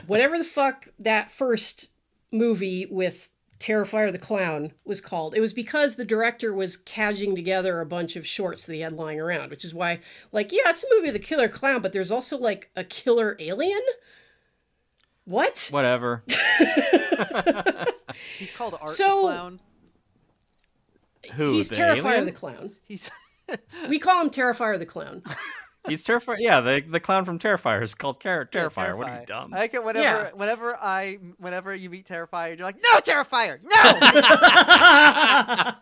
whatever the fuck that first movie with Terrifier the Clown was called. It was because the director was cadging together a bunch of shorts that he had lying around, which is why, like, yeah, it's a movie of the killer clown, but there's also like a killer alien. What? Whatever. He's called Art the Clown. Who? He's Terrifier the Clown. We call him Terrifier the Clown. He's Terrifier. Yeah, the clown from Terrifier is called Terrifier. What are you, dumb? I like it whenever you meet Terrifier, you're like, no, Terrifier,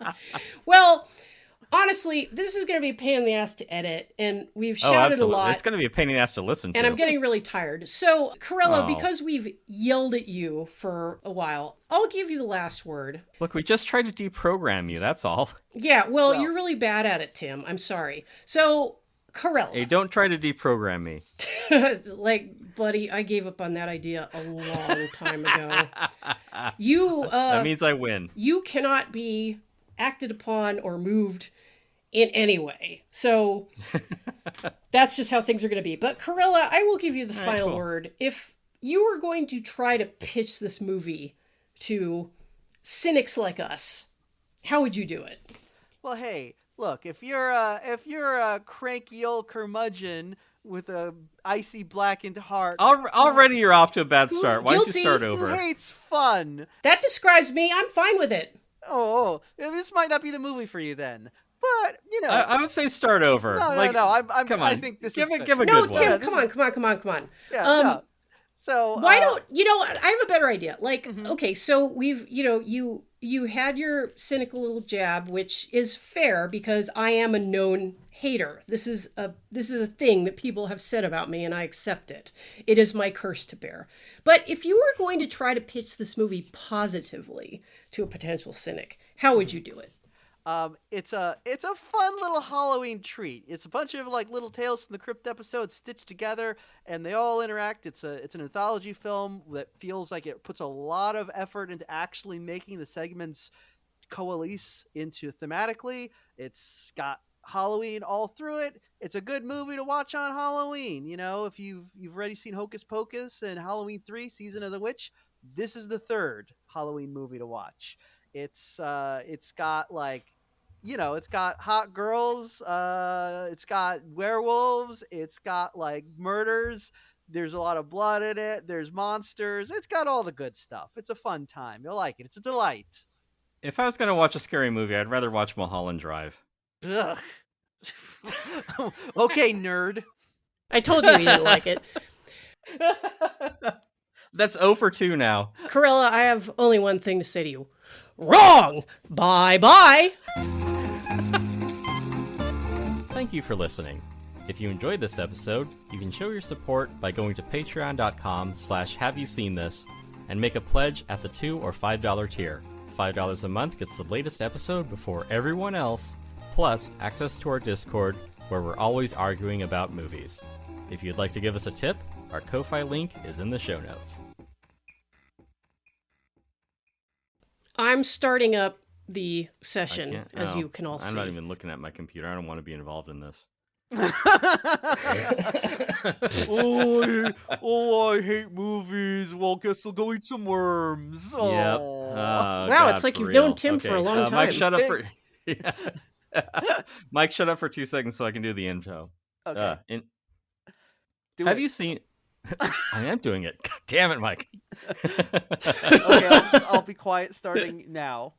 no! Well, honestly, this is going to be a pain in the ass to edit, and we've shouted a lot. It's going to be a pain in the ass to listen to. And I'm getting really tired. So, Karella, because we've yelled at you for a while, I'll give you the last word. Look, we just tried to deprogram you, that's all. Yeah, well, you're really bad at it, Tim. I'm sorry. So, Karella. Hey, don't try to deprogram me. Like, buddy, I gave up on that idea a long time ago. That means I win. You cannot be acted upon or moved in any way. So that's just how things are going to be. But Karella, I will give you the final word. If you were going to try to pitch this movie to cynics like us, how would you do it? Well, hey, look, if you're a cranky old curmudgeon with a icy blackened heart, already you're off to a bad start. Why don't you start over? Who hates fun? That describes me. I'm fine with it. Oh, this might not be the movie for you then. But I would say start over. No. Come on. I think this give is it. Give a no, good Tim, one. come on. Yeah. No. So why don't I have a better idea? Like, okay, so we've you had your cynical little jab, which is fair because I am a known hater. This is a thing that people have said about me, and I accept it. It is my curse to bear. But if you were going to try to pitch this movie positively to a potential cynic, how would you do it? It's a fun little Halloween treat. It's a bunch of like little Tales from the Crypt episodes stitched together, and they all interact. It's an anthology film that feels like it puts a lot of effort into actually making the segments coalesce into thematically. It's got Halloween all through it. It's a good movie to watch on Halloween. If you've already seen Hocus Pocus and Halloween 3: Season of the Witch, this is the third Halloween movie to watch. It's got like, it's got hot girls, it's got werewolves, it's got like murders, there's a lot of blood in it, there's monsters, it's got all the good stuff. It's a fun time. You'll like it. It's a delight. If I was going to watch a scary movie, I'd rather watch Mulholland Drive. Ugh. Okay, nerd. I told you didn't like it. That's 0 for 2 now. Karella, I have only one thing to say to you. Wrong! Bye-bye! Thank you for listening. If you enjoyed this episode, you can show your support by going to patreon.com/haveyouseenthis and make a pledge at the $2 or $5 tier. $5 a month gets the latest episode before everyone else, plus access to our Discord, where we're always arguing about movies. If you'd like to give us a tip, our Ko-Fi link is in the show notes. I'm starting up the session, as you can all see. I'm not even looking at my computer. I don't want to be involved in this. I hate movies. Well, guess I'll go eat some worms. Oh. Yep. Wow, God, it's like you've real. known Tim for a long time. Mike, shut up for... Mike, shut up for 2 seconds so I can do the intro. Okay. Have you seen... I am doing it. God damn it, Mike. Okay, I'll be quiet starting now.